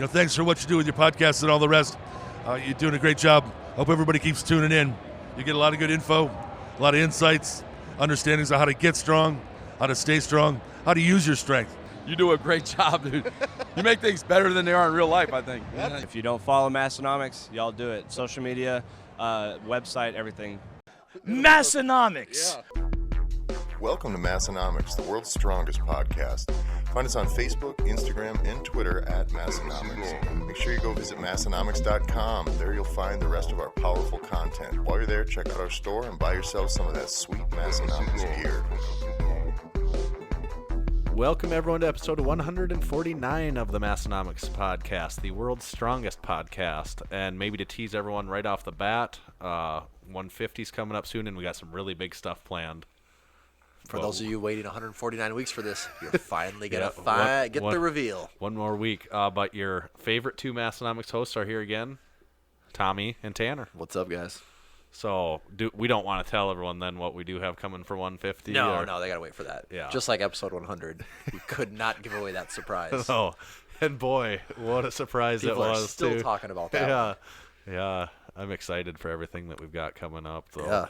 Thanks for what you do with your podcast and all the rest. You're doing a great job. Hope everybody keeps tuning in. You get a lot of good info, a lot of insights, understandings of how to get strong, how to stay strong, how to use your strength. You do a great job, dude. You make things better than they are in real life, I think. If you don't follow Massenomics, y'all do it. Social media, website, everything. Massenomics. Yeah. Welcome to Massenomics, the world's strongest podcast. Find us on Facebook, Instagram, and Twitter at Massenomics. Make sure you go visit Massenomics.com. There you'll find the rest of our powerful content. While you're there, check out our store and buy yourself some of that sweet Massenomics gear. Welcome, everyone, to episode 149 of the Massenomics podcast, the world's strongest podcast. And maybe to tease everyone right off the bat, 150's coming up soon, and we got some really big stuff planned. For those of you waiting 149 weeks for this, you're finally going to get the reveal. One more week. But your favorite two Massenomics hosts are here again, Tommy and Tanner. What's up, guys? So we don't want to tell everyone then what we do have coming for 150? No, they got to wait for that. Yeah. Just like episode 100. We could not give away that surprise. Oh, and boy, what a surprise People it was, are still too. talking about that. Yeah. I'm excited for everything that we've got coming up. So Yeah.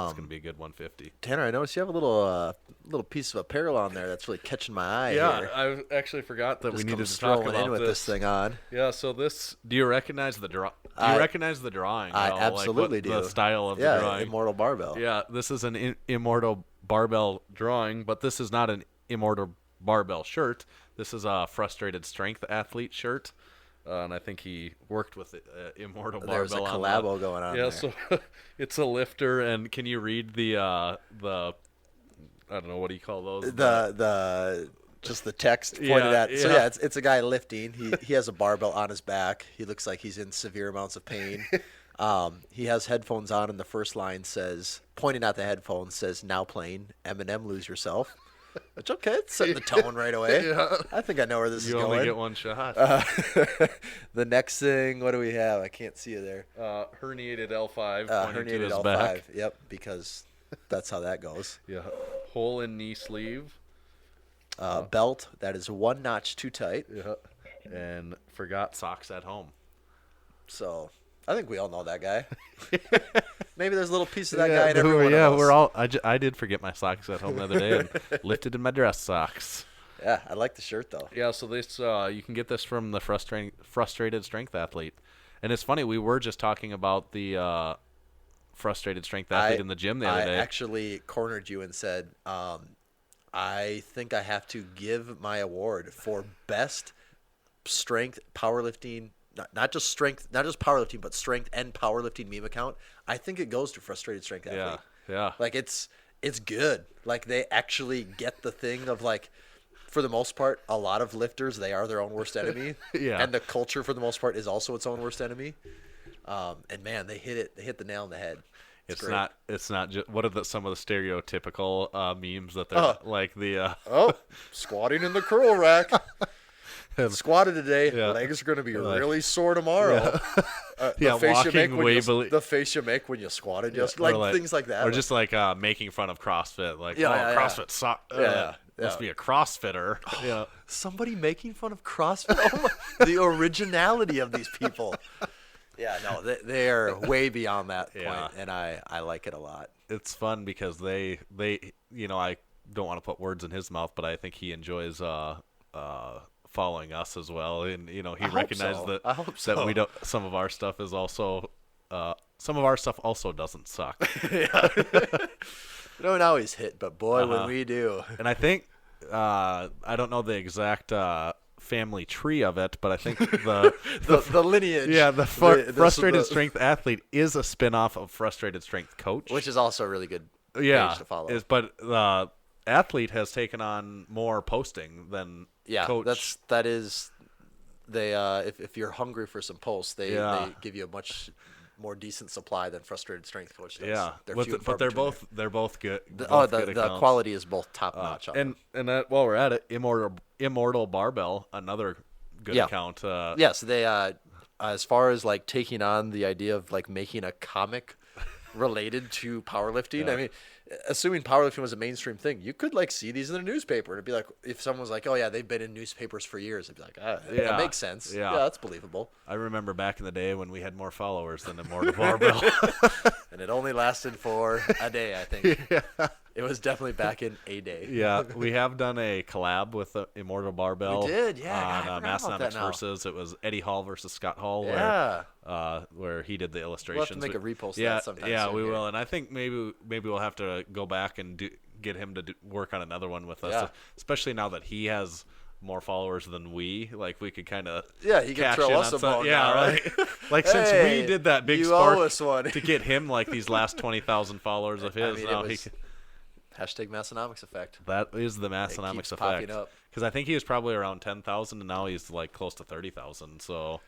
It's going to be a good 150. Tanner, I noticed you have a little piece of apparel on there that's really catching my eye. Yeah, here. I actually forgot that Just we needed come to talk strolling about in with this thing on. Yeah, so this, do you recognize the drawing? Recognize the drawing? I at all? absolutely do. The style of the Yeah, drawing. Immortal Barbell. Yeah, this is an Immortal Barbell drawing, but this is not an Immortal Barbell shirt. This is a Frustrated Strength Athlete shirt. And I think he worked with Immortal Barbell. There's a collabo going on there. So it's a lifter, and can you read the I don't know, what do you call those? Just the text pointed at. So yeah, it's a guy lifting. He has a barbell on his back. He looks like he's in severe amounts of pain. He has headphones on, and the first line says, pointing at the headphones, says, "Now playing Eminem, Lose Yourself." Which, okay, it's setting the tone right away. Yeah. I think I know where this is going. You only get one shot. The next thing, what do we have? I can't see you there. Herniated L5. Herniated L5. Back. Yep, because that's how that goes. Yeah. Hole in knee sleeve. Belt that is one notch too tight. Yeah. And forgot socks at home. So I think we all know that guy. Maybe there's a little piece of that guy in every one of us. We're all. I did forget my socks at home the other day and lifted in my dress socks. Yeah, I like the shirt though. Yeah, so this you can get this from the Frustrated Strength Athlete, and it's funny, we were just talking about the Frustrated Strength Athlete in the gym the other day. I actually cornered you and said, I think I have to give my award for best strength powerlifting. Not just strength, not just powerlifting, but strength and powerlifting meme account. I think it goes to Frustrated Strength Athlete. Yeah. Like it's good. Like they actually get the thing of like, for the most part, a lot of lifters, they are their own worst enemy. Yeah. And the culture for the most part is also its own worst enemy. And man, they hit the nail on the head. It's not just, what are some of the stereotypical memes that they're like the squatting in the curl rack. Squatted today. Yeah. Legs are going to be really sore tomorrow. Yeah, the face you make when you squatted, just like things like that. Or just like making fun of CrossFit, like CrossFit sucks. Must be a CrossFitter. Yeah. Somebody making fun of CrossFit. Oh my, the originality of these people. Yeah, no, they are way beyond that point, and I like it a lot. It's fun because they I don't want to put words in his mouth, but I think he enjoys following us as well, and he recognized that we don't. Some of our stuff is also also doesn't suck. Yeah. We don't always hit, but boy, when we do. And I think I don't know the exact family tree of it, but I think the lineage. Yeah, the Frustrated Strength Athlete is a spin-off of Frustrated Strength Coach, which is also a really good page to follow. But the athlete has taken on more posting than Coach. That is they if you're hungry for some posts, they give you a much more decent supply than Frustrated Strength Coach does. Yeah, but they're both good. The quality is both top notch. And that, while we're at it, Immortal Barbell, another good account. Yes, they as far as like taking on the idea of like making a comic related to powerlifting. Yeah. I mean, assuming powerlifting was a mainstream thing, you could like see these in the newspaper. It'd be like if someone was like, "Oh yeah, they've been in newspapers for years." It'd be like, that makes sense. Yeah. Yeah, that's believable. I remember back in the day when we had more followers than Immortal Barbell. And it only lasted for a day, I think. Yeah. It was definitely back in a day. Yeah, we have done a collab with Immortal Barbell. We did, yeah. On Massenomics versus it was Eddie Hall versus Scott Hall. Where he did the illustrations. We'll have to make a repost of that sometime. Yeah, soon we here. will, and I think maybe we'll have to go back and get him to work on another one with us, especially now that he has more followers than we. Like we could kind of he can throw us a bone. Yeah, right. Like since we did that big you spark owe us one. to get him like these last 20,000 followers of his. Now he can, hashtag Massenomics effect. that is the Massenomics effect. Because I think he was probably around 10,000, and now he's like close to 30,000. So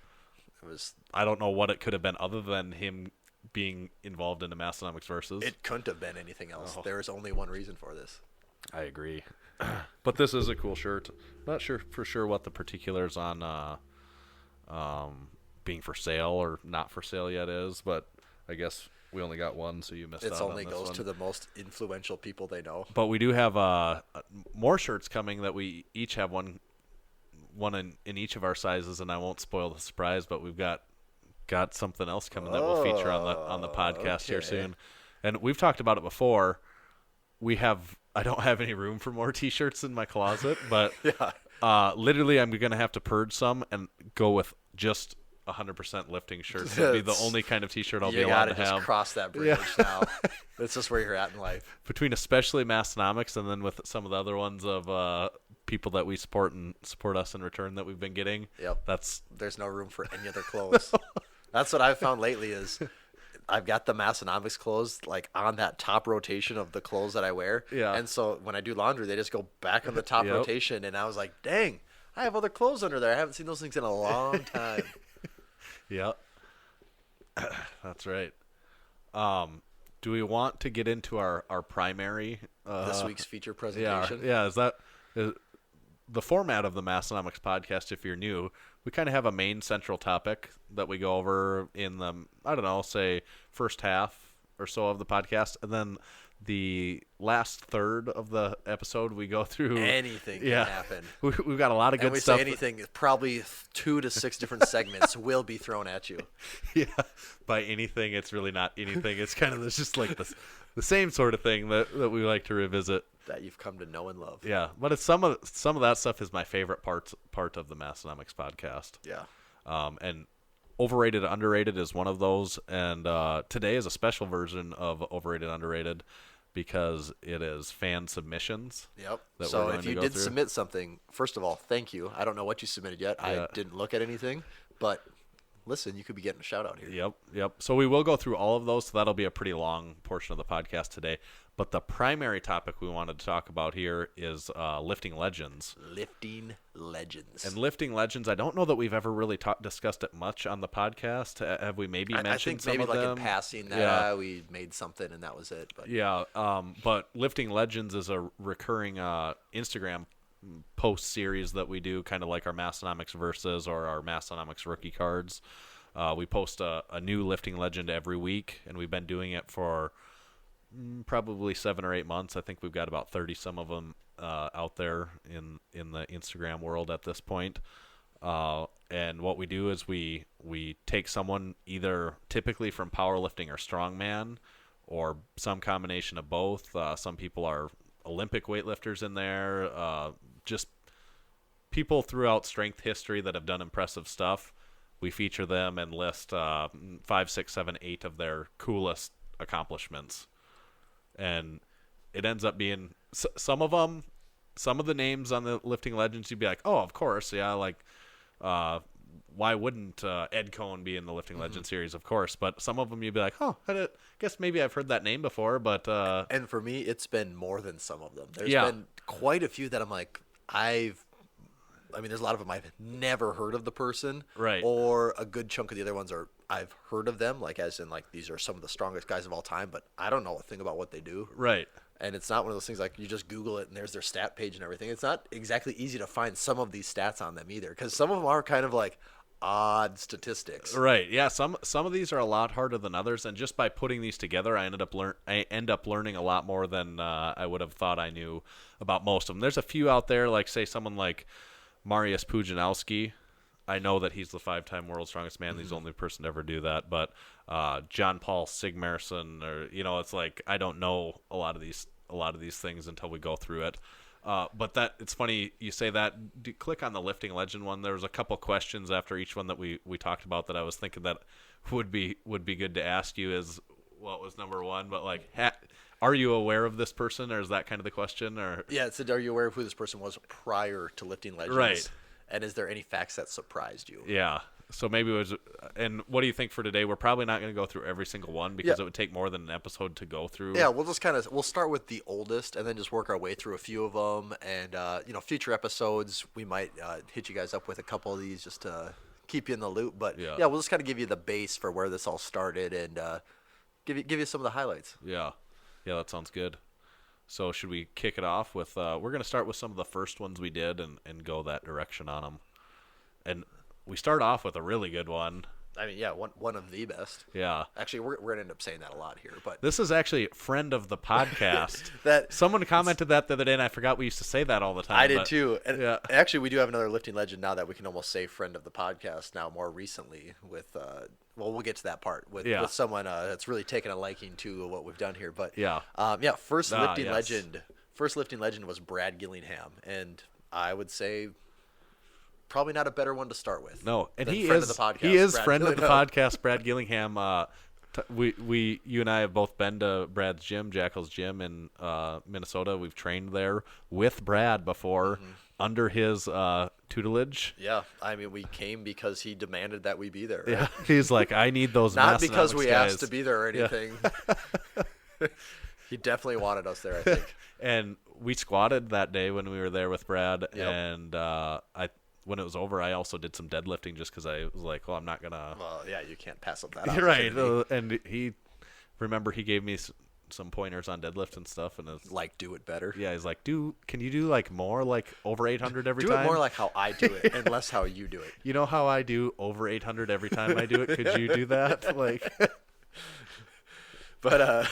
I don't know what it could have been other than him being involved in the Massenomics versus. It couldn't have been anything else. There is only one reason for this. I agree. But this is a cool shirt. Not sure for sure what the particulars on being for sale or not for sale yet is, but I guess we only got one, so you missed out on this one. It only goes to the most influential people they know. But we do have more shirts coming that we each have one in each of our sizes, and I won't spoil the surprise, but we've got something else coming that we'll feature on the podcast here soon. And we've talked about it before. I don't have any room for more T-shirts in my closet, but literally I'm going to have to purge some and go with just 100% lifting shirts. That'll be the only kind of T-shirt I'll be allowed to have. You got to just cross that bridge now. It's just where you're at in life. Between especially Massenomics and then with some of the other ones of people that we support and support us in return that we've been getting. Yep. There's no room for any other clothes. That's what I've found lately is I've got the Massenomics clothes like on that top rotation of the clothes that I wear. Yeah. And so when I do laundry, they just go back on the top rotation. And I was like, dang, I have other clothes under there. I haven't seen those things in a long time. Yep. That's right. Do we want to get into our primary this week's feature presentation? Yeah. Is the format of the Massenomics podcast? If you're new, we kind of have a main central topic that we go over in the say first half or so of the podcast, and then the last third of the episode we go through anything can happen. We've got a lot of good and stuff. Say anything, probably 2 to 6 different segments will be thrown at you. Yeah, by anything, it's really not anything. It's kind of just like the same sort of thing that we like to revisit. That you've come to know and love. Yeah, but it's some of that stuff is my favorite part of the Massenomics podcast. Yeah. And Overrated, Underrated is one of those, and today is a special version of Overrated, Underrated because it is fan submissions. Yep. So if you did submit something, first of all, thank you. I don't know what you submitted yet. I didn't look at anything, but listen, you could be getting a shout out here. Yep. So we will go through all of those, so that'll be a pretty long portion of the podcast today. But the primary topic we wanted to talk about here is lifting legends. Lifting legends. And lifting legends, I don't know that we've ever really discussed it much on the podcast. Have we maybe mentioned some of them? I think maybe like in passing that we made something and that was it. But. Yeah, but lifting legends is a recurring Instagram post series that we do, kind of like our Massenomics versus or our Massenomics rookie cards. We post a new lifting legend every week, and we've been doing it for probably 7 or 8 months. I think we've got about 30 some of them out there in the Instagram world at this point. And what we do is we take someone either typically from powerlifting or strongman or some combination of both. Some people are Olympic weightlifters in there, just people throughout strength history that have done impressive stuff. We feature them and list 5, 6, 7, 8 of their coolest accomplishments. And it ends up being some of the names on the lifting legends, you'd be like, oh, of course. Yeah. Like, why wouldn't Ed Cohn be in the lifting legend series? Of course. But some of them you'd be like, oh, I guess maybe I've heard that name before. But and for me, it's been more than some of them. There's been quite a few that I'm like, there's a lot of them I've never heard of the person. Right. Or a good chunk of the other ones are I've heard of them, like as in like these are some of the strongest guys of all time, but I don't know a thing about what they do. Right. And it's not one of those things like you just Google it and there's their stat page and everything. It's not exactly easy to find some of these stats on them either, because some of them are kind of like, odd statistics. Right. Yeah. Some of these are a lot harder than others, and just by putting these together, I end up learning a lot more than I would have thought I knew about most of them. There's a few out there, like say someone like Mariusz Pudzianowski. I know that he's the 5-time world's strongest man. He's the only person to ever do that. But John Paul Sigmarsson, or it's like I don't know a lot of these things until we go through it. But it's funny you say that. Click on the lifting legend one. There was a couple questions after each one that we talked about that I was thinking that would be good to ask you. Is what was number one? But like, are you aware of this person, or is that kind of the question? Or yeah, it said, are you aware of who this person was prior to lifting legends? Right. And is there any facts that surprised you? Yeah. So maybe it was. And what do you think for today? We're probably not going to go through every single one because it would take more than an episode to go through. Yeah, we'll start with the oldest and then just work our way through a few of them. And future episodes we might hit you guys up with a couple of these just to keep you in the loop. But yeah, we'll just kind of give you the base for where this all started and give you some of the highlights. Yeah, that sounds good. So should we kick it off with? We're going to start with some of the first ones we did and go that direction on them. And we start off with a really good one. I mean, yeah, one of the best. Yeah. Actually, we're going to end up saying that a lot here. But this is actually a friend of the podcast. that Someone commented that the other day, and I forgot we used to say that all the time. I did too. And yeah. Actually, we do have another lifting legend now that we can almost say friend of the podcast now more recently with we'll get to that part with someone that's really taken a liking to what we've done here. But first lifting legend was Brad Gillingham, and I would say probably not a better one to start with. No, and he friend is of the podcast, he is Brad friend Gillingham. of the podcast, Brad Gillingham. You and I have both been to Brad's gym, Jackal's gym in Minnesota. We've trained there with Brad before under his tutelage. Yeah, I mean, we came because he demanded that we be there. Right? Yeah, he's like, I need those. Not because we guys. asked to be there or anything. Yeah. He definitely wanted us there, I think. And we squatted that day when we were there with Brad, and when it was over, I also did some deadlifting just because I was like, well, I'm not gonna. Well, yeah, you can't pass up that opportunity. Right, and he gave me some pointers on deadlift and stuff, and it's like, do it better. Yeah, he's like, can you do like more, like over 800 every time? Do it more like how I do it, and less how you do it. You know how I do over 800 every time I do it? Could you do that? Like, but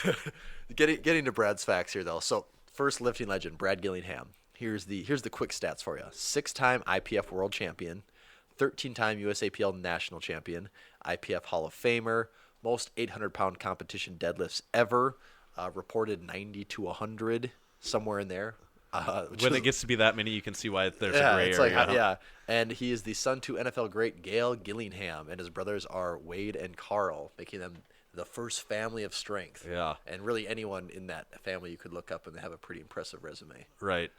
getting to Brad's facts here though. So first lifting legend, Brad Gillingham. Here's the quick stats for you. 6-time IPF world champion, 13-time USAPL national champion, IPF Hall of Famer, most 800-pound competition deadlifts ever, reported 90 to 100, somewhere in there. When it gets to be that many, you can see why there's a gray area. Like, and he is the son to NFL great Gail Gillingham, and his brothers are Wade and Carl, making them the first family of strength. Yeah. And really anyone in that family you could look up and they have a pretty impressive resume. Right.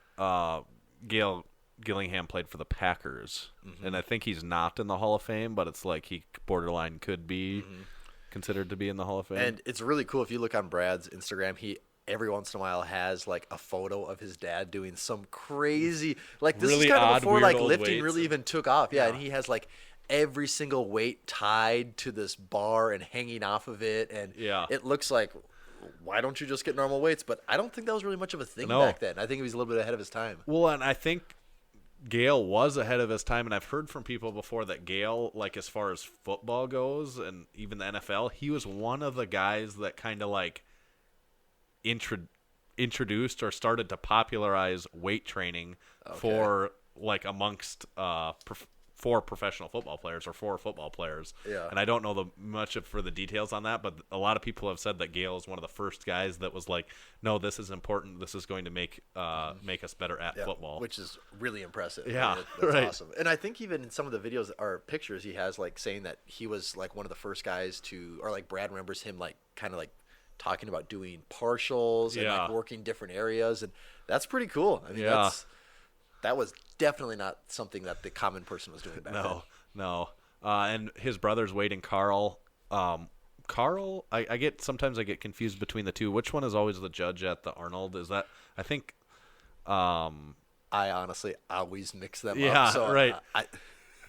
Gail Gillingham played for the Packers, and I think he's not in the Hall of Fame, but it's like he borderline could be considered to be in the Hall of Fame. And it's really cool if you look on Brad's Instagram, he every once in a while has like a photo of his dad doing some crazy, like this really is kind of odd, before like old lifting weights. really even took off. Yeah, and he has like every single weight tied to this bar and hanging off of it, and it looks like, why don't you just get normal weights? But I don't think that was really much of a thing back then. I think he was a little bit ahead of his time. Well, and I think Gail was ahead of his time, and I've heard from people before that Gail, like as far as football goes and even the NFL, he was one of the guys that kind of like introduced or started to popularize weight training for like amongst for professional football players or for football players. Yeah. And I don't know for the details on that, but a lot of people have said that Gail is one of the first guys that was like, no, this is important. This is going to make us better at football. Which is really impressive. Yeah. I mean, that's right. awesome. And I think even in some of the videos or pictures he has like saying that he was like one of the first guys to, or like Brad remembers him like kind of like talking about doing partials and like working different areas. And that's pretty cool. I mean, that was definitely not something that the common person was doing back then. No. And his brothers, Wade and Carl. Carl, sometimes I get confused between the two. Which one is always the judge at the Arnold? Is that, I think. I honestly always mix them up. Yeah, So right.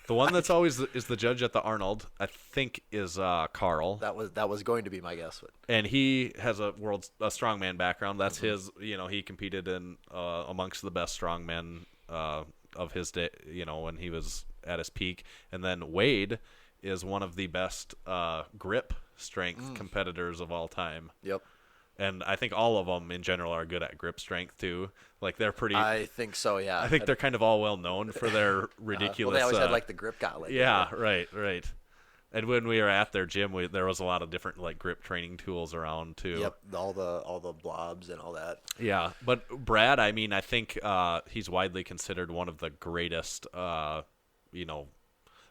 The one that's always is the judge at the Arnold, I think, is Carl. That was going to be my guess. But. And he has a strongman background. That's his. He competed in amongst the best strongmen of his day. When he was at his peak. And then Wade is one of the best grip strength competitors of all time. Yep. And I think all of them in general are good at grip strength too. Like they're pretty. I think so. Yeah. I think they're kind of all well known for their ridiculous. Well, they always had like the grip gauntlet. Yeah, right. And when we were at their gym, there was a lot of different like grip training tools around too. Yep, all the blobs and all that. Yeah, but Brad, I mean, I think he's widely considered one of the greatest,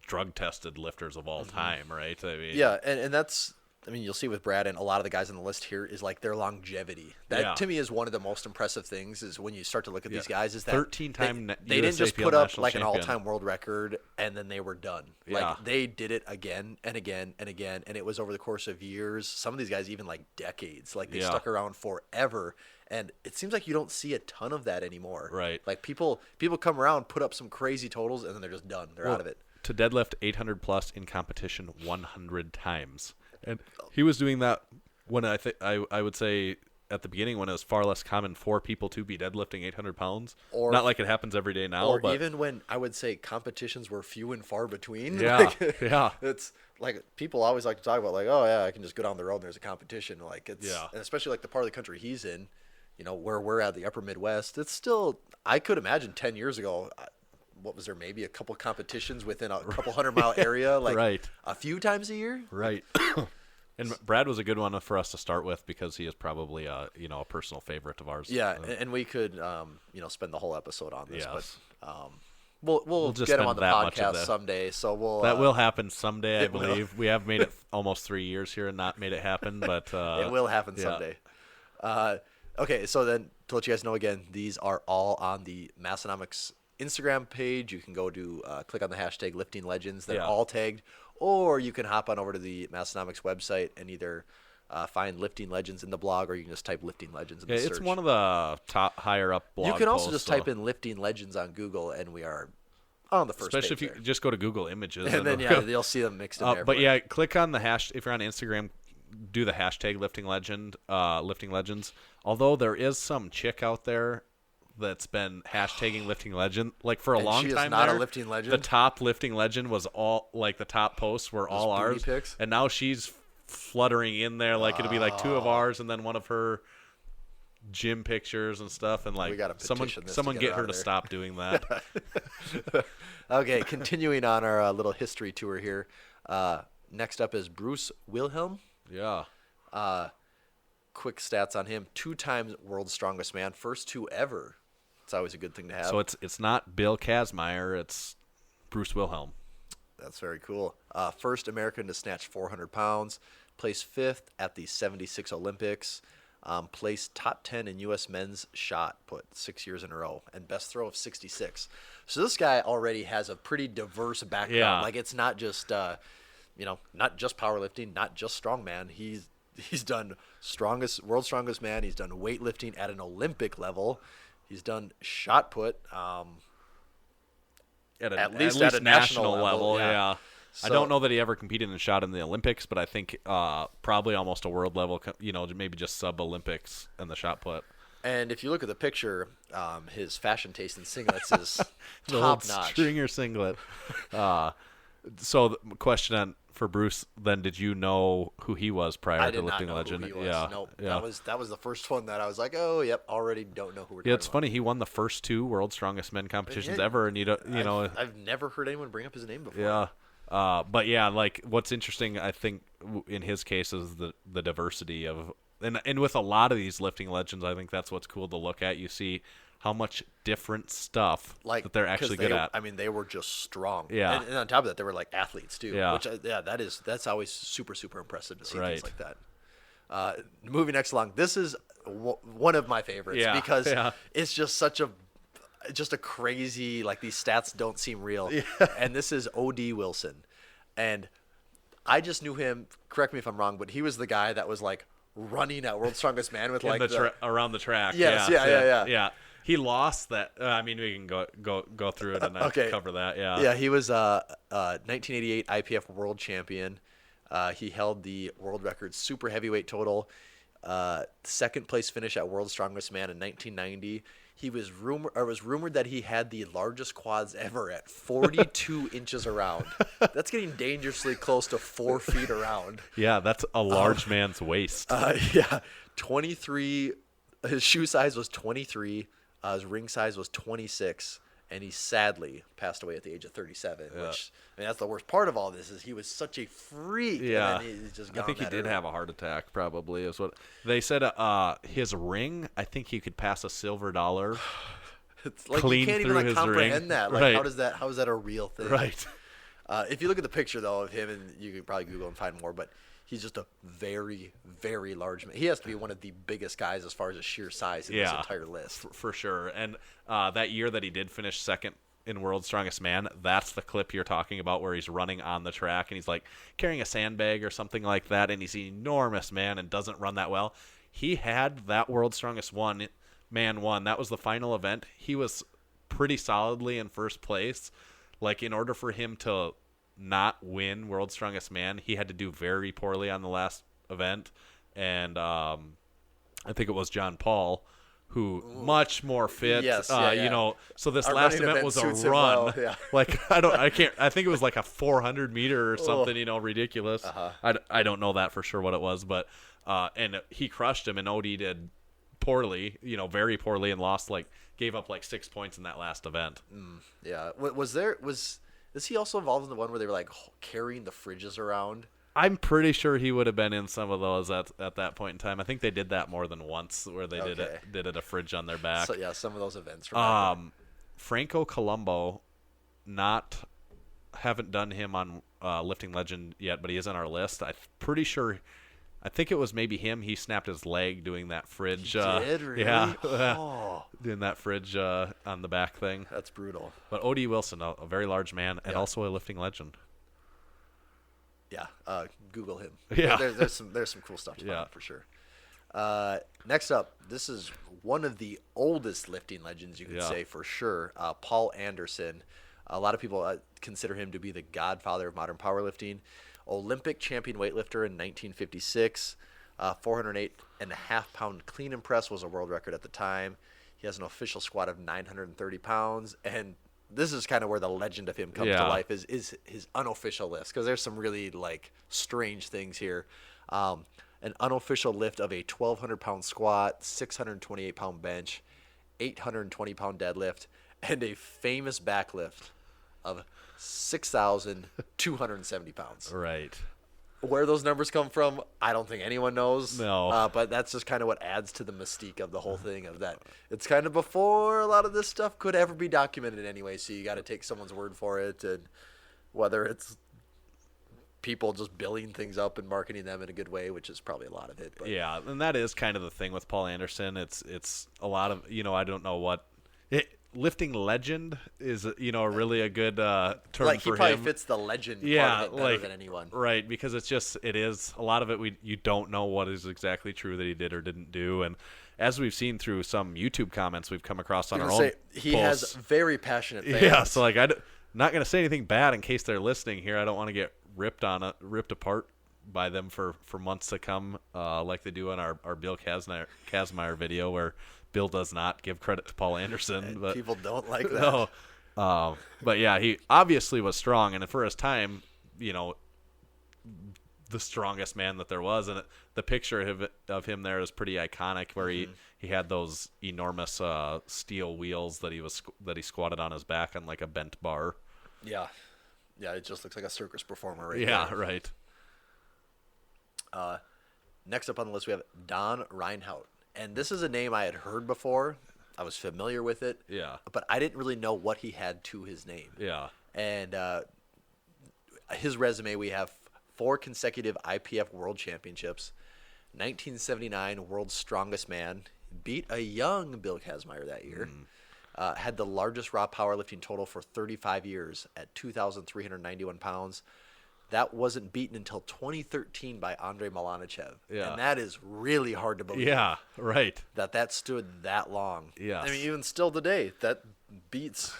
drug-tested lifters of all time, right? I mean, yeah, and that's. I mean, you'll see with Brad and a lot of the guys on the list here is like their longevity. That to me is one of the most impressive things is when you start to look at these guys is that 13-time they didn't just put up like an all-time world record and then they were done. Yeah. Like they did it again and again and again, and it was over the course of years. Some of these guys even like decades. Like they stuck around forever, and it seems like you don't see a ton of that anymore. Right. Like people come around, put up some crazy totals, and then they're just done. They're out of it. To deadlift 800 plus in competition 100 times. And he was doing that when I would say at the beginning when it was far less common for people to be deadlifting 800 pounds. Or, not like it happens every day now. Or but even when I would say competitions were few and far between. Yeah, It's like people always like to talk about like, oh yeah, I can just go down the road and there's a competition. Like it's, and especially like the part of the country he's in, where we're at, the upper Midwest. It's still, I could imagine 10 years ago. What was there? Maybe a couple competitions within a couple 100-mile area, like a few times a year. Right. And Brad was a good one for us to start with because he is probably a personal favorite of ours. Yeah, and we could spend the whole episode on this, yes. but we'll just get him on the that podcast someday. So that will happen someday, I believe. We have made it almost 3 years here and not made it happen, but it will happen someday. Okay, so then to let you guys know again, these are all on the Massenomics Instagram page. You can go to click on the hashtag Lifting Legends. They're all tagged, or you can hop on over to the Massenomics website and either find Lifting Legends in the blog, or you can just type Lifting Legends in the search. It's one of the top higher up blog You can also posts, just type in Lifting Legends on Google, and we are on the first especially page if you just go to Google Images. And then you'll see them mixed in there. But yeah, click on the hash if you're on Instagram. Do the hashtag Lifting Legends. Although there is some chick out there that's been hashtagging Lifting Legend like for a long time. She is not a Lifting Legend. The top Lifting Legend was all like the top posts were all ours, pics? And now she's fluttering in there like it'll be like two of ours and then one of her gym pictures and stuff. And like someone get her to stop doing that. Okay, continuing on our little history tour here. Next up is Bruce Wilhelm. Yeah. Quick stats on him: 2 times world's strongest man, first 2 ever. It's always a good thing to have. So it's not Bill Kazmaier, it's Bruce Wilhelm. That's very cool. First American to snatch 400 pounds, placed 5th at the 76 Olympics, placed top 10 in U.S. men's shot put 6 years in a row, and best throw of 66. So this guy already has a pretty diverse background. Yeah. Like it's not just not just powerlifting, not just strongman. He's done world's strongest man. He's done weightlifting at an Olympic level. He's done shot put at least at a national level. Yeah. So, I don't know that he ever competed in shot in the Olympics, but I think probably almost a world level, maybe just sub-Olympics in the shot put. And if you look at the picture, his fashion taste in singlets is top-notch. Stringer singlet. So the question for Bruce, then, did you know who he was prior to Lifting Legend? Who he was. Yeah, nope. Yeah. That was the first one that I was like, oh, yep, already don't know who we're talking it's funny. He won the first 2 World's Strongest Men competitions ever, and I've never heard anyone bring up his name before. Yeah, but yeah, like what's interesting, I think, in his case is the diversity of, and with a lot of these lifting legends, I think that's what's cool to look at. You see how much different stuff that they're actually good at. I mean, they were just strong. Yeah. And on top of that, they were like athletes too. Yeah. Which, that's always super, super impressive to see things like that. Moving next along, this is one of my favorites because it's just just a crazy, like these stats don't seem real. Yeah. And this is O.D. Wilson. And I just knew him, correct me if I'm wrong, but he was the guy that was like running at World's Strongest Man with like around the track. Yes, yeah. He lost that. I mean, we can go through it and cover that. Yeah. Yeah, he was 1988 IPF World Champion. He held the world record super heavyweight total. Second place finish at World's Strongest Man in 1990. It was rumored that he had the largest quads ever at 42 inches around. That's getting dangerously close to 4 feet around. Yeah, that's a large man's waist. 23. His shoe size was 23. His ring size was 26. And he sadly passed away at the age of 37, which, I mean, that's the worst part of all this is he was such a freak. Yeah. And then he's just I think he did have a heart attack, probably, is what they said. His ring, I think he could pass a silver dollar. It's like clean you can't even through like his comprehend ring. that. Like, Right. how is that a real thing? Right. If you look at the picture, though, of him, and you can probably Google and find more, but he's just a very, very large man. He has to be one of the biggest guys as far as his sheer size in this entire list. For sure. And that year that he did finish second in World's Strongest Man, that's the clip you're talking about where he's running on the track and he's like carrying a sandbag or something like that, and he's an enormous man and doesn't run that well. He had that World's Strongest Man won. That was the final event. He was pretty solidly in first place. Like, in order for him to not win World's Strongest Man, he had to do very poorly on the last event. And I think it was John Paul, who much more fit. Yes, you know, so this Our last running event event was a suits him run. well, yeah. Like, I think it was like a 400 meter or something, you know, ridiculous. I don't know that for sure what it was, but and he crushed him, and Odie did poorly, you know, very poorly, and gave up like 6 points in that last event. Yeah. Is he also involved in the one where they were like carrying the fridges around? I'm pretty sure he would have been in some of those at that point in time. I think they did that more than once, where they did it a fridge on their back. So, yeah, some of those events. From Franco Colombo, haven't done him on Lifting Legend yet, but he is on our list. I'm pretty sure. I think it was maybe him. He snapped his leg doing that fridge. He did, really? Yeah, Oh. doing that fridge on the back thing. That's brutal. But Odie Wilson, a very large man, and also a lifting legend. Yeah, Google him. Yeah. There's some cool stuff to find for sure. Next up, this is one of the oldest lifting legends, you could say for sure. Paul Anderson. A lot of people consider him to be the godfather of modern powerlifting. Olympic champion weightlifter in 1956. 408.5-pound clean and press was a world record at the time. He has an official squat of 930 pounds, and this is kind of where the legend of him comes to life is his unofficial list, because there's some really like strange things here. An unofficial lift of a 1,200-pound squat, 628-pound bench, 820-pound deadlift, and a famous back lift of 6,270 pounds. Right. Where those numbers come from, I don't think anyone knows. No. But that's just kind of what adds to the mystique of the whole thing, of that it's kind of before a lot of this stuff could ever be documented anyway, so you got to take someone's word for it, and whether it's people just billing things up and marketing them in a good way, which is probably a lot of it. But. Yeah, and that is kind of the thing with Paul Anderson. It's a lot of, you know, I don't know what lifting legend is, you know, really a good term for him. Like, he probably fits the legend part of it better than anyone. Right, because it is a lot of it you don't know what is exactly true that he did or didn't do. And as we've seen through some YouTube comments we've come across on our own he posts, has very passionate fans. Yeah, so like I'm not going to say anything bad in case they're listening here. I don't want to get ripped apart by them for months to come, like they do on our Bill Kazmaier video, where Bill does not give credit to Paul Anderson. But people don't like that. No. But yeah, he obviously was strong, and for his time, you know, the strongest man that there was. And the picture of him there is pretty iconic, where he had those enormous steel wheels that he squatted on his back on like a bent bar. Yeah, it just looks like a circus performer right Yeah, there. right. Next up on the list, we have Don Reinhardt. And this is a name I had heard before. I was familiar with it. Yeah. But I didn't really know what he had to his name. Yeah. And his resume, we have 4 consecutive IPF World Championships, 1979 World's Strongest Man, beat a young Bill Kazmaier that year, had the largest raw powerlifting total for 35 years at 2,391 pounds. That wasn't beaten until 2013 by Andrei Malanichev. Yeah. And that is really hard to believe. Yeah, right. That stood that long. Yes. I mean, even still today, that beats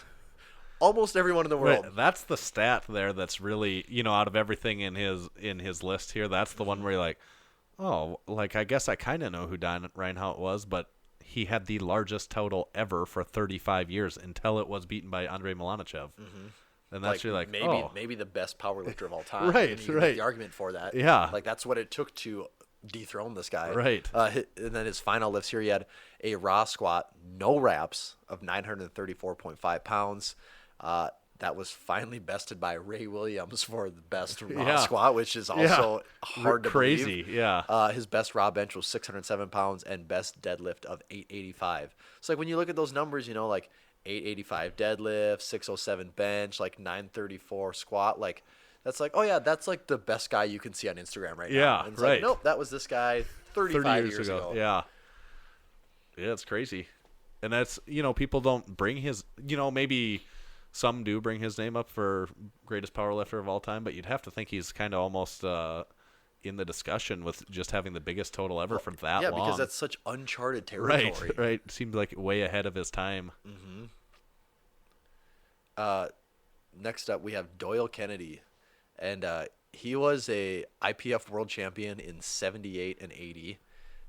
almost everyone in the world. Right. That's the stat there that's really, you know, out of everything in his list here, that's the one where you're like, oh, like I guess I kind of know who Don Reinhardt was, but he had the largest total ever for 35 years until it was beaten by Andrei Milanichev. And that's maybe the best powerlifter of all time. Right, and you can right. make the argument for that. Yeah. Like that's what it took to dethrone this guy. Right. And then his final lifts here, he had a raw squat, no wraps of 934.5 pounds. That was finally bested by Ray Williams for the best raw squat, which is also hard to believe. Crazy, yeah. His best raw bench was 607 pounds and best deadlift of 885. So like when you look at those numbers, like 885 deadlift, 607 bench, like 934 squat, like that's like, oh yeah, that's like the best guy you can see on Instagram right now. Yeah, And it's right. like, nope, that was this guy 35 years ago. Yeah. Yeah, it's crazy. And that's, people don't bring his, maybe some do bring his name up for greatest powerlifter of all time, but you'd have to think he's kind of almost in the discussion with just having the biggest total ever for that long. Yeah, because that's such uncharted territory. Right. Seems like way ahead of his time. Next up, we have Doyle Kennedy, and he was a IPF world champion in 78 and 80.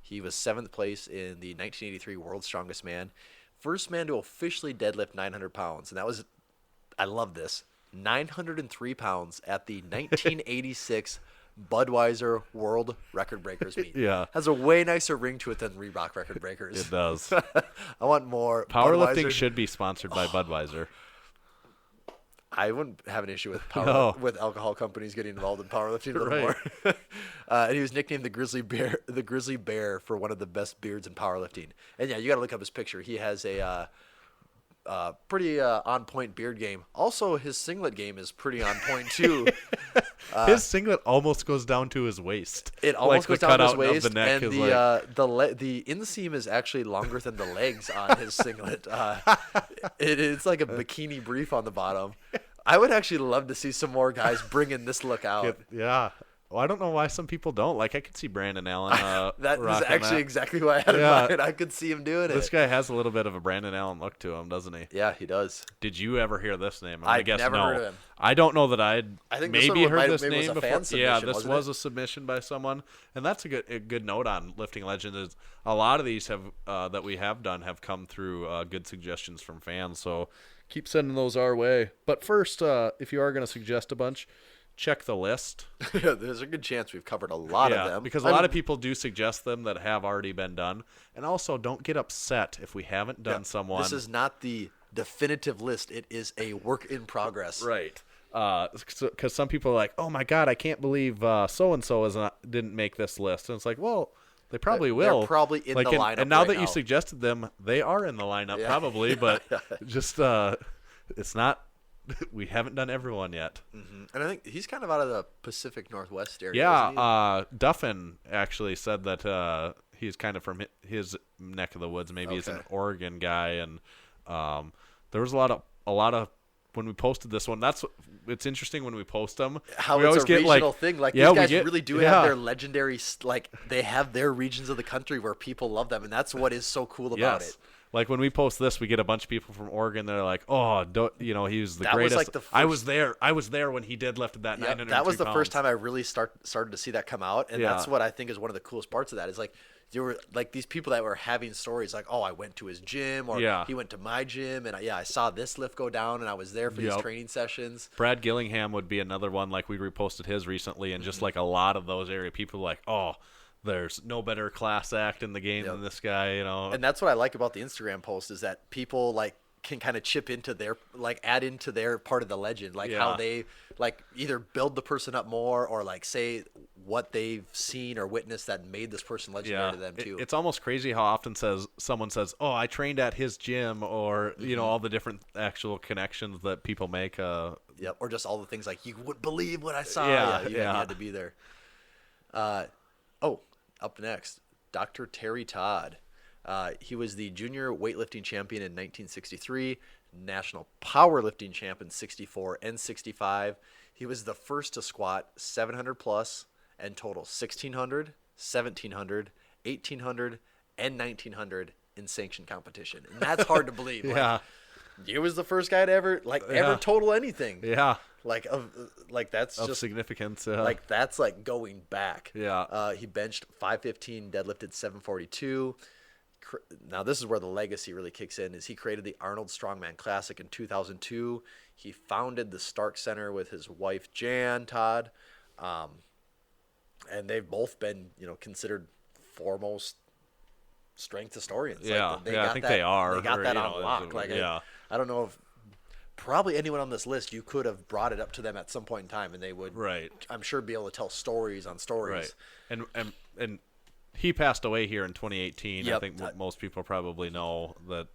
He was 7th place in the 1983 World's Strongest Man. First man to officially deadlift 900 pounds, and that was, I love this, 903 pounds at the 1986 Budweiser World Record Breakers meet. Yeah. Has a way nicer ring to it than Reebok Record Breakers. It does. I want more. Powerlifting Budweiser. should be sponsored by Budweiser. I wouldn't have an issue with with alcohol companies getting involved in powerlifting a little more. And he was nicknamed the Grizzly Bear for one of the best beards in powerlifting. And yeah, you got to look up his picture. He has a pretty on point beard game. Also, his singlet game is pretty on point too. His singlet almost goes down to his waist. It almost goes down to his waist, the neck and the inseam is actually longer than the legs on his singlet. It's like a bikini brief on the bottom. I would actually love to see some more guys bringing this look out. Yeah. Well, I don't know why some people don't. Like, I could see Brandon Allen. That was actually exactly what I had in mind. I could see him doing it. This guy has a little bit of a Brandon Allen look to him, doesn't he? Yeah, he does. Did you ever hear this name? I've never heard of him. I don't know that I think maybe heard this name before. Yeah, this was a a submission by someone, and that's a good note on Lifting Legends. Is a lot of these have that we have done have come through good suggestions from fans. So keep sending those our way. But first, if you are going to suggest a bunch, check the list. Yeah, there's a good chance we've covered a lot of them. Because a lot of people do suggest them that have already been done. And also, don't get upset if we haven't done someone. This is not the definitive list. It is a work in progress. Right. Because some people are like, oh, my God, I can't believe so-and-so didn't make this list. And it's like, well, they probably will. They're probably in the lineup And now right that now. you suggested them, they are in the lineup probably. But just it's not – we haven't done everyone yet. Mm-hmm. And I think he's kind of out of the Pacific Northwest area. Yeah, Duffin actually said that he's kind of from his neck of the woods. Maybe he's an Oregon guy, and there was a lot of when we posted this one. It's interesting when we post them. How we it's always a get regional thing. Like these guys really do have their legendary. Like they have their regions of the country where people love them, and that's what is so cool about it. Like when we post this, we get a bunch of people from Oregon that are like, "Oh, he was the greatest." Was like the first, I was there when he deadlifted that 900. That was the first time I really started to see that come out, and that's what I think is one of the coolest parts of that. Is like there were like these people that were having stories like, "Oh, I went to his gym," or "He went to my gym," and I saw this lift go down, and I was there for these training sessions. Brad Gillingham would be another one. Like we reposted his recently, and just like a lot of those area people, like, "Oh, there's no better class act in the game than this guy," And that's what I like about the Instagram post is that people like can kind of chip into their add into their part of the legend, how they like either build the person up more or like say what they've seen or witnessed that made this person legendary to them too. It's almost crazy how often someone says, "Oh, I trained at his gym," or all the different actual connections that people make. Or just all the things like you wouldn't believe what I saw. You had to be there. Up next, Dr. Terry Todd. He was the junior weightlifting champion in 1963, national powerlifting champ in 64 and 65. He was the first to squat 700 plus and total 1,600, 1,700, 1,800, and 1,900 in sanctioned competition. And that's hard to believe. he was the first guy to ever total anything. Yeah. That's of just significance. That's like going back. Yeah. He benched 515, deadlifted 742. Now this is where the legacy really kicks in. Is he created the Arnold Strongman Classic in 2002. He founded the Stark Center with his wife Jan Todd, and they've both been considered foremost strength historians. Yeah, I think they are. They got that on lock. I don't know if probably anyone on this list, you could have brought it up to them at some point in time, and they would. Right. I'm sure be able to tell stories on stories. Right. And he passed away here in 2018. Yep. I think most people probably know that.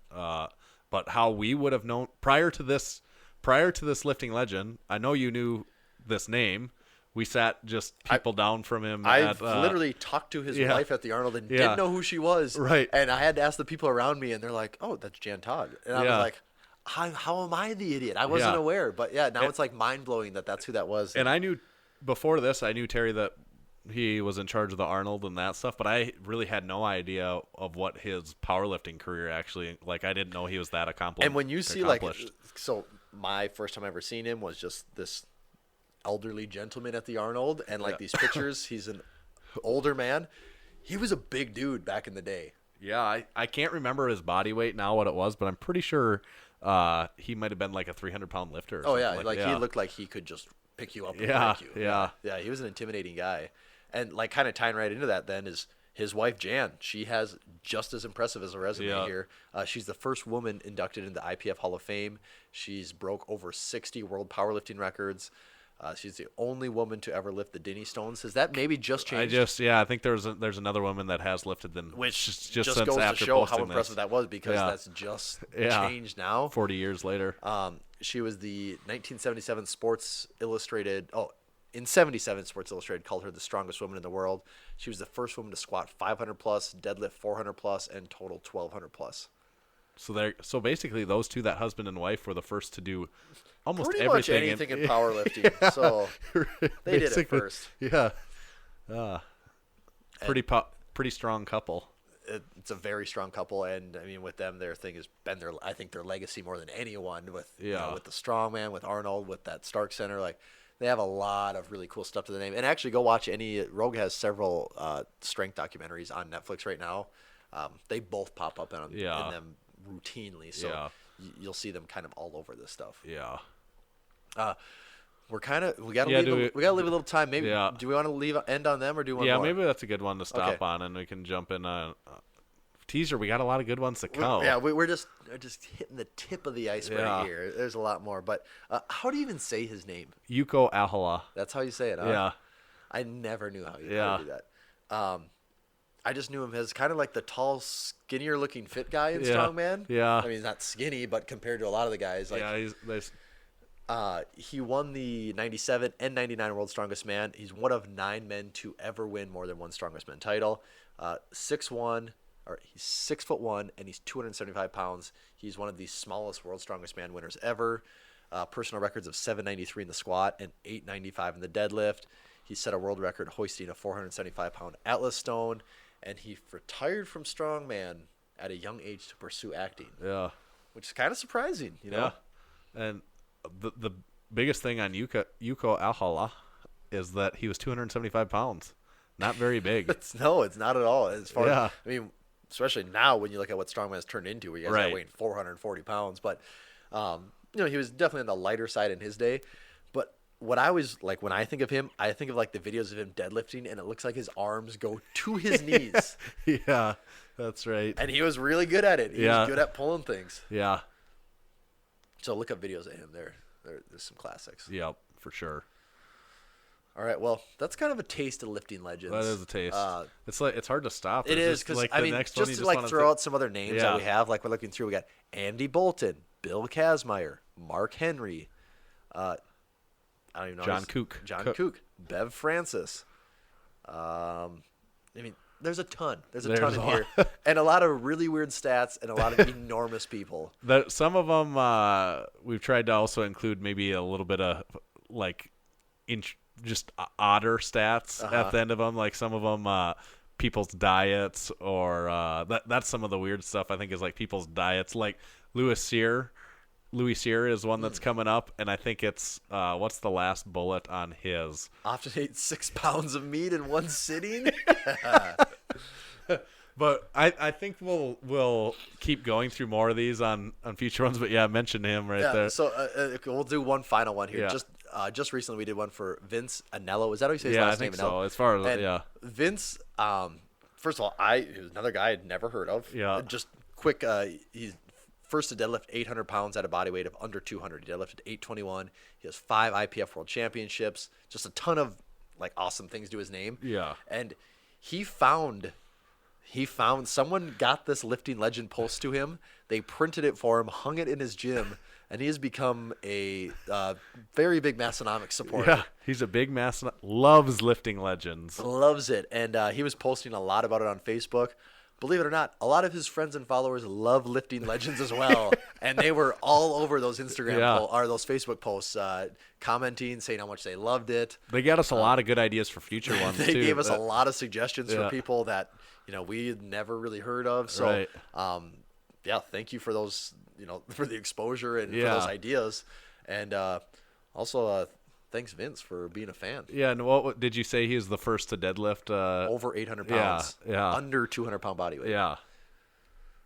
But how we would have known prior to this lifting legend, I know you knew this name. We sat just people down from him. I've literally talked to his wife at the Arnold and didn't know who she was. Right. And I had to ask the people around me, and they're like, "Oh, that's Jan Todd." And I was like, how am I the idiot? I wasn't aware. But now it's like mind blowing that's who that was. And I knew before this, I knew Terry that he was in charge of the Arnold and that stuff, but I really had no idea of what his powerlifting career actually I didn't know he was that accomplished. And when you see so my first time I ever seen him was just this elderly gentleman at the Arnold, and these pictures, he's an older man. He was a big dude back in the day. Yeah, I can't remember his body weight now what it was, but I'm pretty sure he might have been like a 300-pound lifter. Or something. He looked like he could just pick you up and break you. Yeah. He was an intimidating guy. And kind of tying right into that then is his wife Jan. She has just as impressive as a resume here. She's the first woman inducted into the IPF Hall of Fame. She's broke over 60 world powerlifting records. She's the only woman to ever lift the Dinnie stones. Has that maybe just changed? I think there's another woman that has lifted them, which just goes to show how this. impressive that was, because that's just changed now. 40 years later. She was the 1977 Sports Illustrated. In 77, Sports Illustrated called her the strongest woman in the world. She was the first woman to squat 500 plus, deadlift 400 plus, and total 1,200 plus. So basically, those two, that husband and wife, were the first to do almost pretty everything. Much anything in powerlifting. So they did it first. Yeah. Pretty strong couple. It's a very strong couple, and I mean, with them, their thing has been I think their legacy more than anyone. With with the Strongman, with Arnold, with that Stark Center, they have a lot of really cool stuff to the name. And actually, go watch Rogue has several strength documentaries on Netflix right now. They both pop up in them routinely, so you'll see them kind of all over this stuff. Yeah. We gotta leave a little time. Maybe do we want to end on them, or do we want more? Maybe that's a good one to stop on, and we can jump in on teaser. We got a lot of good ones to come. We're just hitting the tip of the iceberg here. There's a lot more, but how do you even say his name? Yuko Ahola. That's how you say it, huh? Yeah. I never knew how you do that. I just knew him as kind of like the tall, skinnier looking fit guy in Strongman. Yeah. I mean, he's not skinny, but compared to a lot of the guys, he won the 97 and 99 World's Strongest Man. He's one of 9 men to ever win more than one Strongest Man title. 6'1", he's 6'1", and he's 275 pounds. He's one of the smallest World's Strongest Man winners ever. Personal records of 793 in the squat and 895 in the deadlift. He set a world record hoisting a 475-pound Atlas stone, and he retired from Strongman at a young age to pursue acting. Yeah. Which is kind of surprising, you know? And the biggest thing on Yuko Ahola is that he was 275 pounds. Not very big. It's not at all. As far as, I mean, especially now when you look at what Strongman has turned into, where you guys are weighing 440 pounds. But, he was definitely on the lighter side in his day. But what I was like, when I think of him, I think of the videos of him deadlifting, and it looks like his arms go to his knees. Yeah, that's right. And he was really good at it. He was good at pulling things. Yeah. So look up videos of him. There's some classics. Yep, for sure. All right, well, that's kind of a taste of lifting legends. That is a taste. It's hard to stop. It is, because just to throw out some other names that we have, we're looking through. We got Andy Bolton, Bill Kazmaier, Mark Henry, I don't even know. John Kook. Kook, Bev Francis. There's a ton. There's a ton in here, and a lot of really weird stats, and a lot of enormous people. Some of them we've tried to also include maybe a little bit of just odder stats at the end of them. Like some of them, people's diets, or that's some of the weird stuff. I think is like people's diets. Like Louis Cyr Louis Cyr is one that's coming up, and I think it's what's the last bullet on his? Often ate 6 pounds of meat in one sitting. But I think we'll keep going through more of these on future ones. But yeah, mention him there. So we'll do one final one here. Yeah. Just recently we did one for Vince Anello. Is that how you say his last name? Yeah, I think so. As far as Vince, first of all, he was another guy I'd never heard of. Yeah. Just quick, he's first to deadlift 800 pounds at a body weight of under 200. He deadlifted 821. He has 5 IPF World Championships. Just a ton of like awesome things to his name. Yeah. And he found someone got this lifting legend post to him. They printed it for him, hung it in his gym, and he has become a very big Massenomics supporter. Yeah, he's a big loves lifting legends. Loves it. And he was posting a lot about it on Facebook. Believe it or not, a lot of his friends and followers love lifting legends as well. And they were all over those Instagram or those Facebook posts, commenting, saying how much they loved it. They got us a lot of good ideas for future ones, They too. gave us a lot of suggestions for people that, we had never really heard of. So, thank you for those, for the exposure and for those ideas. And also, thanks, Vince, for being a fan. Yeah, and what did you say he was the first to deadlift? Over 800 pounds. Yeah. Under 200-pound body weight. Yeah.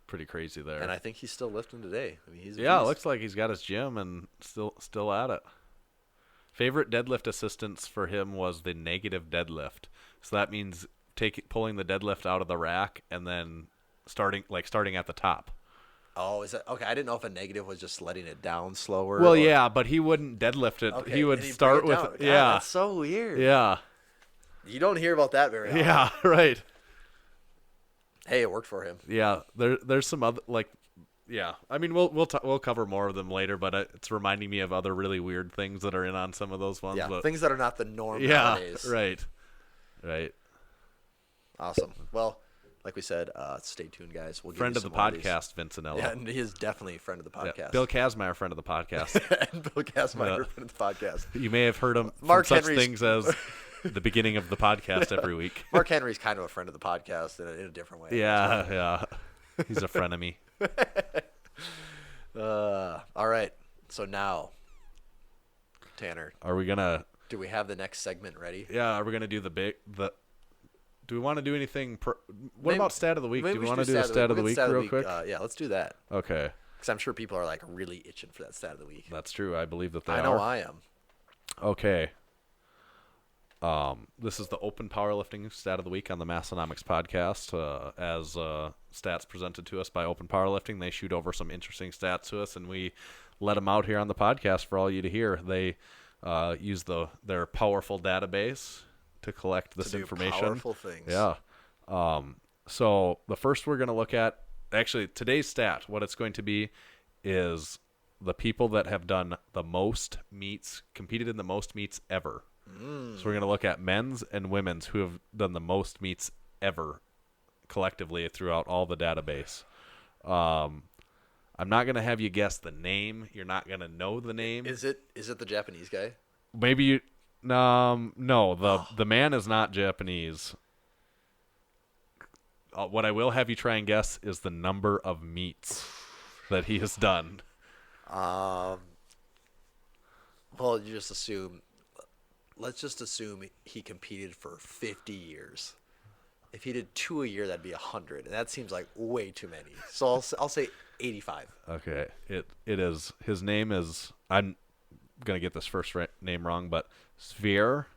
Pretty crazy there. And I think he's still lifting today. I mean, he's it looks like he's got his gym and still at it. Favorite deadlift assistance for him was the negative deadlift. So that means pulling the deadlift out of the rack and then starting at the top. Oh, is that okay? I didn't know if a negative was just letting it down slower. Well, yeah, but he wouldn't deadlift it. Okay, he would and start bring with it down. God, that's so weird. Yeah. You don't hear about that very often. Yeah, right. Hey, it worked for him. Yeah, there's some other I mean, we'll cover more of them later, but it's reminding me of other really weird things that are in on some of those ones. Yeah, but, things that are not the norm nowadays. Right. Awesome. Well, like we said, stay tuned, guys. We'll friend give of you the some more podcast, Vincenello. Yeah, and he is definitely a friend of the podcast. Yeah. Bill Kazmaier, friend of the podcast. And Bill Kazmaier, friend of the podcast. You may have heard him Mark from such Henry's... things as the beginning of the podcast every week. Mark Henry's kind of a friend of the podcast in a different way. Yeah. He's a frenemy. All right. So now, Tanner, are we gonna? Do we have the next segment ready? Yeah. Are we gonna do the? Do we want to do anything? What about stat of the week? Do we want to do a stat of the week real quick? Yeah, let's do that. Okay. Because I'm sure people are like really itching for that stat of the week. That's true. I believe that they are. I know I am. Okay. This is the Open Powerlifting Stat of the Week on the Massenomics podcast. As stats presented to us by Open Powerlifting, they shoot over some interesting stats to us, and we let them out here on the podcast for all you to hear. They use their powerful database to collect this information. Powerful things. Yeah. So the first we're going to look at, actually today's stat, what it's going to be is the people that have done the most meets, competed in the most meets ever. So we're going to look at men's and women's who have done the most meets ever collectively throughout all the database. I'm not going to have you guess the name. You're not going to know the name. Is it the Japanese guy? Maybe you... no, the man is not Japanese. What I will have you try and guess is the number of meets that he has done. Well, you just assume... Let's just assume he competed for 50 years. If he did 2 a year, that'd be 100, and that seems like way too many. So I'll say 85. Okay, it is. His name is. I'm gonna get this first name wrong, but Sverre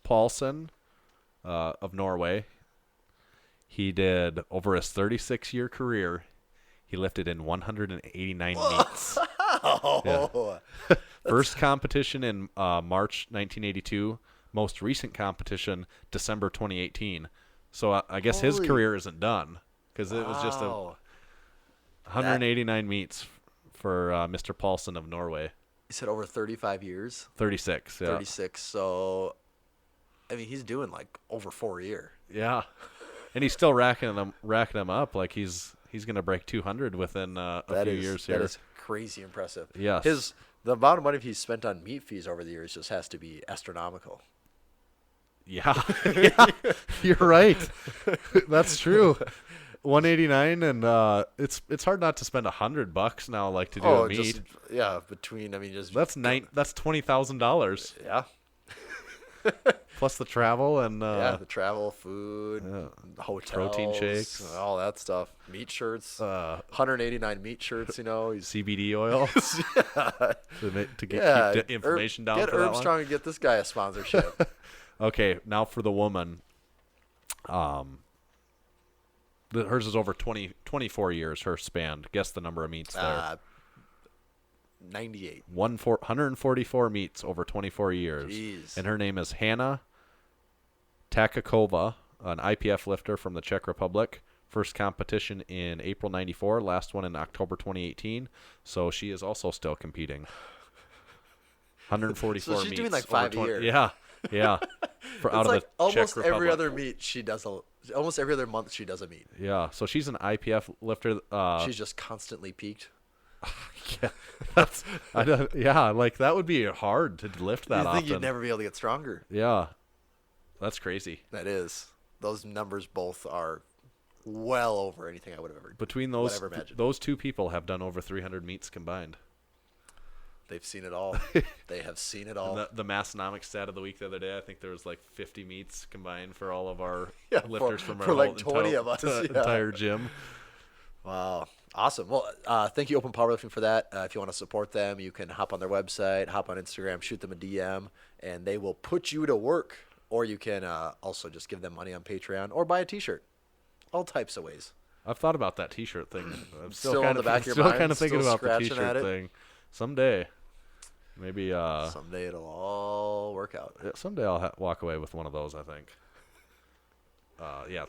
Paulsen of Norway. He did over his 36-year career. He lifted in 189 meets. Oh. Yeah. First competition in March 1982. Most recent competition, December 2018. So I guess his career isn't done because it was just 189 meets for Mr. Paulsen of Norway. You said over 35 years? 36, yeah. 36. So, I mean, he's doing like over 4 a year. Yeah, and he's still racking them up. Like he's going to break 200 within a few years here. That is crazy impressive. Yes. The amount of money he's spent on meat fees over the years just has to be astronomical. Yeah, you're right. That's true. $189, and it's hard not to spend $100 now, like to do a meet. Between just that's $20,000. Yeah. Plus the travel and the travel, food, hotels, protein shakes, all that stuff. Meat shirts, 189 meat shirts. CBD oil to keep information down. Get for that one. Strong and get this guy a sponsorship. Okay, now for the woman. Hers is over 24 years. Her span. Guess the number of meets there. 98. 144 meets over 24 years. Jeez. And her name is Hana Tachikoma, an IPF lifter from the Czech Republic. First competition in April 94, last one in October 2018. So she is also still competing. 144 so she's meets. Doing like 5 a year. Yeah. For out of like the almost Czech every Republic. other meet she does almost every other month she does a meet. Yeah. So she's an IPF lifter. She's just constantly peaked. Like that would be hard to lift that often. You think you'd never be able to get stronger. Yeah. That's crazy. That is. Those numbers both are well over anything I would have ever Between those two people have done over 300 meets combined. They've seen it all. They have seen it all. The Massenomics stat of the week the other day, I think there was like 50 meets combined for all of our lifters from our for like 20 of us. Entire gym. Wow. Awesome. Well, thank you, Open Powerlifting, for that. If you want to support them, you can hop on their website, hop on Instagram, shoot them a DM, and they will put you to work. Or you can also just give them money on Patreon or buy a T-shirt. All types of ways. I've thought about that T-shirt thing. I'm still on the back of your mind, kind of thinking still about the scratching T-shirt at it? thing. Someday. Maybe someday it'll all work out. Yeah, someday I'll walk away with one of those, I think.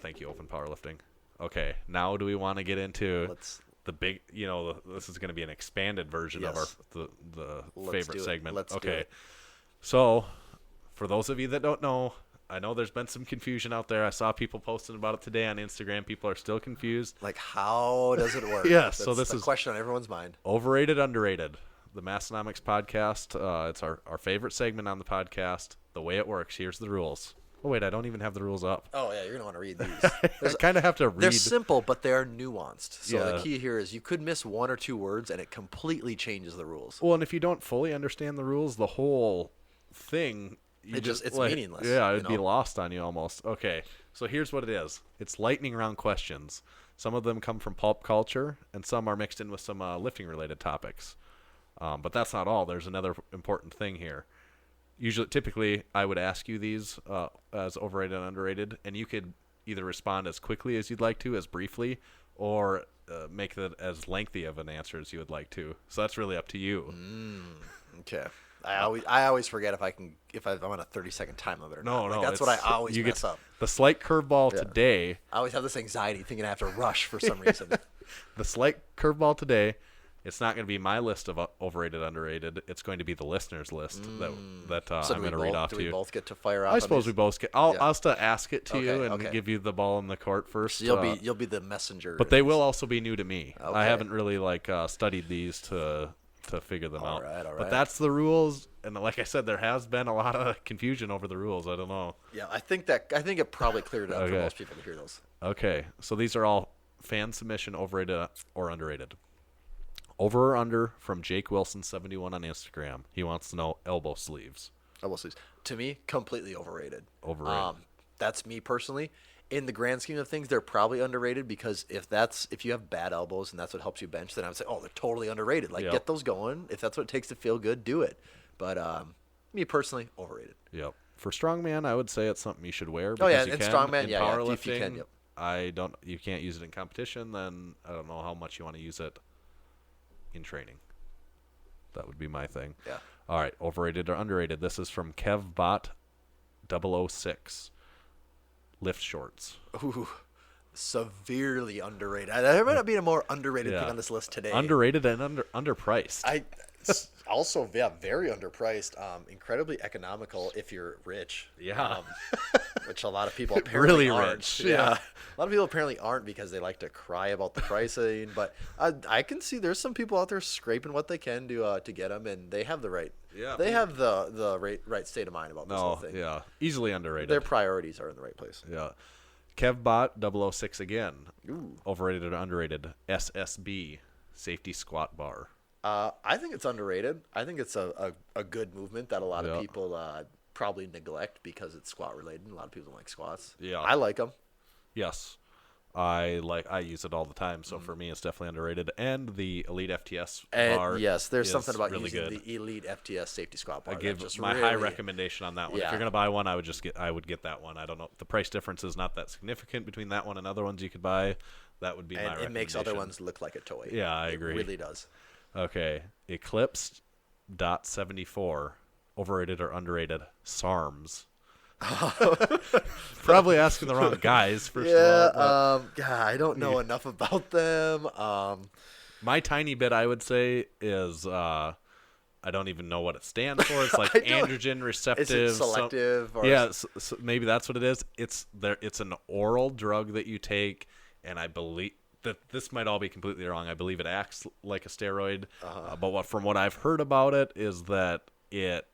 Thank you, Open Powerlifting. Okay, now do we want to get into the big, this is going to be an expanded version of our the favorite segment. Let's do it. So, for those of you that don't know, I know there's been some confusion out there. I saw people posting about it today on Instagram. People are still confused. Like, how does it work? So this is a question on everyone's mind. Overrated, underrated. The Massenomics podcast. It's our favorite segment on the podcast. The way it works. Here's the rules. Oh, wait, I don't even have the rules up. Oh, yeah, you're going to want to read these. I kind of have to read. They're simple, but they are nuanced. So the key here is you could miss one or two words, and it completely changes the rules. Well, and if you don't fully understand the rules, the whole thing... It's meaningless. Yeah, it'd be lost on you almost. Okay, so here's what it is. It's lightning round questions. Some of them come from pulp culture, and some are mixed in with some lifting-related topics. But that's not all. There's another important thing here. Typically, I would ask you these as overrated and underrated, and you could either respond as quickly as you'd like to, as briefly, or make it as lengthy of an answer as you would like to. So that's really up to you. Okay. I always forget if I'm on a 30-second time limit or not. No, that's what I always mess up. The slight curveball today. I always have this anxiety thinking I have to rush for some reason. The slight curveball today. It's not going to be my list of overrated, underrated. It's going to be the listeners' list that I'm going to read off to you. Do we both get to fire off? I suppose we both get. I'll still ask it to you and give you the ball in the court first. So you'll be the messenger. But they will also be new to me. Okay. I haven't really studied these to figure them out. All right. But that's the rules, and like I said, there has been a lot of confusion over the rules. I don't know. Yeah, I think it probably cleared it up for most people to hear those. Okay, so these are all fan submission, overrated or underrated. Over or under from Jake Wilson 71 on Instagram. He wants to know elbow sleeves. Elbow sleeves. To me, completely overrated. Overrated. That's me personally. In the grand scheme of things, they're probably underrated because if you have bad elbows and that's what helps you bench, then I would say, they're totally underrated. Like, get those going. If that's what it takes to feel good, do it. But me personally, overrated. Yep. For Strongman, I would say it's something you should wear. And you can. Strongman, Powerlifting, if you can, yep. You can't use it in competition, then I don't know how much you want to use it in training. That would be my thing. Yeah. All right, overrated or underrated. This is from KevBot006. Lift shorts. Ooh, severely underrated. There might not be a more underrated thing on this list today. Underrated and underpriced. Also, very underpriced. Incredibly economical if you're rich. Yeah. Which a lot of people apparently really aren't. Rich. Yeah. A lot of people apparently aren't because they like to cry about the pricing. But I can see there's some people out there scraping what they can to get them, and they have the right. Yeah. They have the right state of mind about this whole thing. Yeah. Easily underrated. Their priorities are in the right place. Yeah. KevBot 006 again. Ooh. Overrated or underrated? SSB, safety squat bar. I think it's underrated. I think it's a good movement that a lot of people probably neglect because it's squat related. A lot of people don't like squats. Yeah. I like them. Yes. I use it all the time, so for me it's definitely underrated. And the Elite FTS bar. Yes, there's is something about really using good. the Elite FTS safety squat bar. I give my high recommendation on that one. If you're gonna buy one, I would get that one. I don't know, the price difference is not that significant between that one and other ones you could buy. That would be my recommendation. And it makes other ones look like a toy. Yeah, I agree. It really does. Okay, Eclipse.74, overrated or underrated? SARMs. Probably asking the wrong guys. First of all, I don't know enough about them. My tiny bit, I would say, is I don't even know what it stands for. It's like androgen receptive. Is it selective? So maybe that's what it is. It's an oral drug that you take, and I believe that this might all be completely wrong. I believe it acts like a steroid, but from what I've heard about it is that it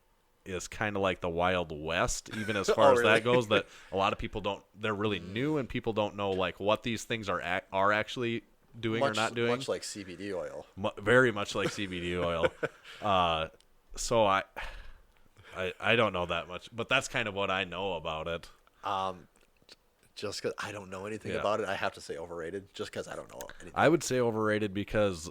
is kind of like the Wild West, even as far as that goes. That a lot of people they're really new, and people don't know like what these things are actually doing or not doing. Much like CBD oil. Very much like CBD oil. So I don't know that much, but that's kind of what I know about it. Just because I don't know anything about it, I have to say overrated. Just because I don't know anything. I would say overrated because,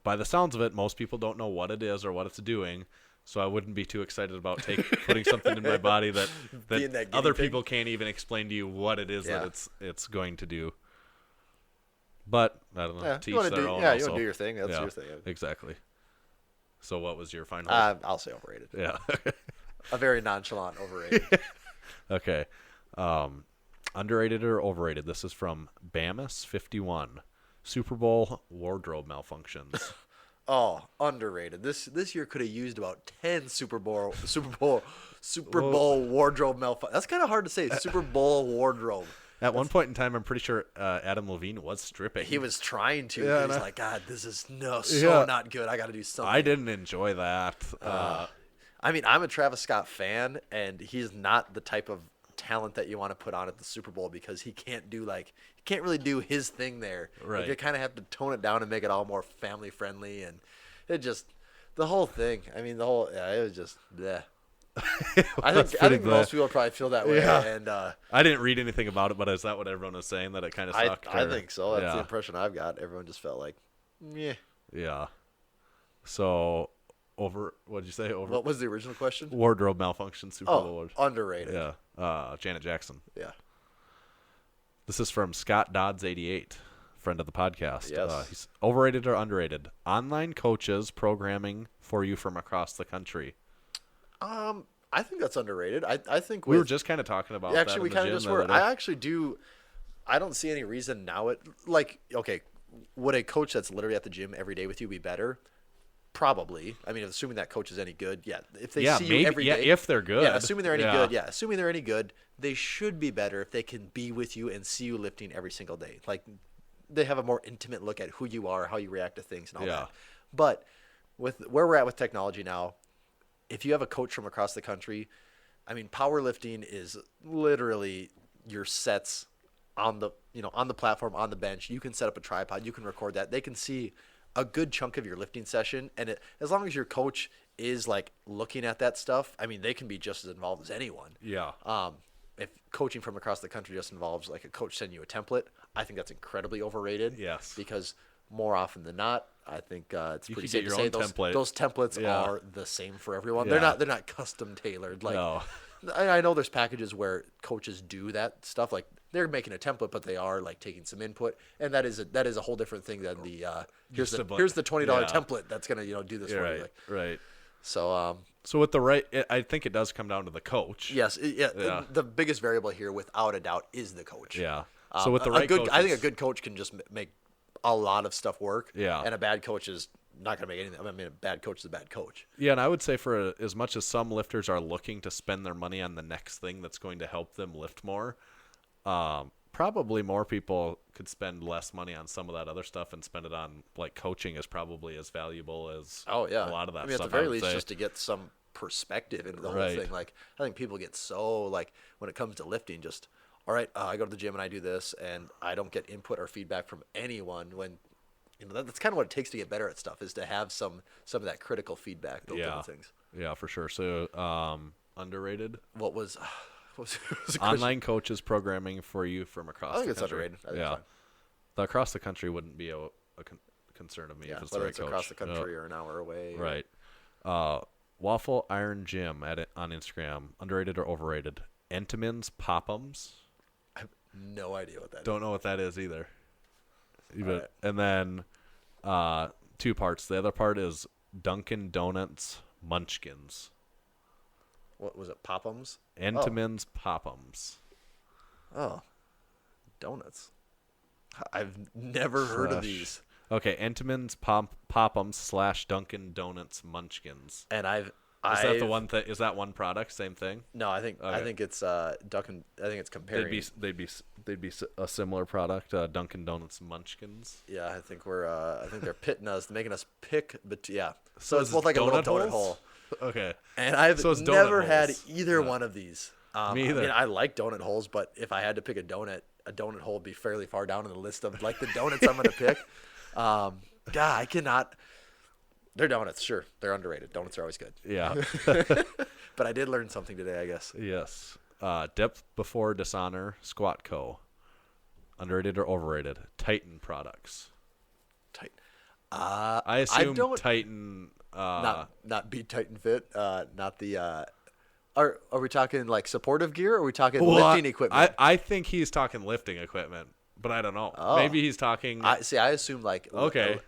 by the sounds of it, most people don't know what it is or what it's doing. So I wouldn't be too excited about putting something in my body that other people can't even explain to you what it is that it's going to do. But I don't know. To each their own. Yeah, you want to do your thing. That's your thing. Exactly. So what was your final? I'll say overrated. Yeah. A very nonchalant overrated. Okay. Underrated or overrated? This is from Bamus51. Super Bowl wardrobe malfunctions. Oh, underrated. This year could have used about 10 Super Bowl wardrobe malfunction. That's kind of hard to say. Super Bowl wardrobe. At one point in time, I'm pretty sure Adam Levine was stripping. He was trying to. Yeah, he's like, God, this is not good. I got to do something. I didn't enjoy that. I mean, I'm a Travis Scott fan, and he's not the type of talent that you want to put on at the Super Bowl because he can't really do his thing there. Right. Like, you kind of have to tone it down and make it all more family friendly, and it just the whole thing. I mean, it was just bleh. I think most people probably feel that way. Yeah. And I didn't read anything about it, but is that what everyone was saying, that it kind of sucked? I think so. That's the impression I've got. Everyone just felt like, meh. Yeah. So what did you say? What was the original question? Wardrobe malfunction, Super Bowl. Underrated. Yeah. Janet Jackson. Yeah. This is from Scott Dodds 88, friend of the podcast. Yes. He's overrated or underrated? Online coaches programming for you from across the country. I think that's underrated. I think we were just kind of talking about that. Actually, we kind of just were. I actually do. I don't see any reason now. Okay, would a coach that's literally at the gym every day with you be better? Probably. I mean, assuming that coach is any good, yeah. If they see you every day, if they're good, assuming they're any good, assuming they're any good, they should be better if they can be with you and see you lifting every single day. Like, they have a more intimate look at who you are, how you react to things, and all that. But with where we're at with technology now, if you have a coach from across the country, I mean, powerlifting is literally your sets on the platform, on the bench. You can set up a tripod, you can record that. They can see a good chunk of your lifting session, and as long as your coach is like looking at that stuff, I mean, they can be just as involved as anyone. Yeah. If coaching from across the country just involves like a coach sending you a template, I think that's incredibly overrated. Yes. Because more often than not, I think it's pretty safe to your say own template. those templates are the same for everyone. Yeah. They're not custom tailored. Like, no. I know there's packages where coaches do that stuff. Like, they're making a template, but they are like taking some input, and that is a whole different thing than the here's the $20 template that's gonna do this for you. Like, right. So with I think it does come down to the coach. Yes. The biggest variable here, without a doubt, is the coach. Yeah. So with the right coach, I think a good coach can just make a lot of stuff work. Yeah. And a bad coach is not going to make anything. I mean, a bad coach is a bad coach. Yeah, and I would say for as much as some lifters are looking to spend their money on the next thing that's going to help them lift more, probably more people could spend less money on some of that other stuff and spend it on, like, coaching is probably as valuable as a lot of that stuff. I mean, at the very least, just to get some perspective into the whole thing. Like, I think people get so, like, when it comes to lifting, just all right, I go to the gym and I do this, and I don't get input or feedback from anyone when, that's kind of what it takes to get better at stuff, is to have some of that critical feedback built into things. Yeah, for sure. So, underrated? What was the online coaches programming for you from across the country. I think it's underrated. I think it's fine. The across the country wouldn't be a concern of me if it's the right it's coach. across the country or an hour away. Right. Waffle Iron Gym on Instagram. Underrated or overrated? Entenmann's Pop'ems. I have no idea what that is. Don't know what that is either. Right. And then 2 parts. The other part is Dunkin' Donuts Munchkins. What was it? Pop'ems? Entenmann's Pop'ems. Oh, donuts. I've never heard of these. Okay, Entenmann's Pop'ems / Dunkin' Donuts Munchkins. And Is that the one Is that one product? Same thing? No, I think it's Dunkin'. I think it's comparing. They'd be a similar product. Dunkin' Donuts Munchkins. Yeah, I think they're pitting us, making us pick. But yeah, so it's both like a little donut hole. Okay. And I've never had either one of these. Me either. I mean, I like donut holes, but if I had to pick a donut hole would be fairly far down in the list of like the donuts I'm going to pick. God, I cannot. They're donuts, sure. They're underrated. Donuts are always good. Yeah. But I did learn something today, I guess. Yes. Depth Before Dishonor Squat Co. Underrated or overrated? Titan products. Titan. I assume Titan. Not Beat Titan Fit. Not the. Are we talking like supportive gear? Or are we talking lifting equipment? I think he's talking lifting equipment, but I don't know. Oh. Maybe he's talking. I assume like okay.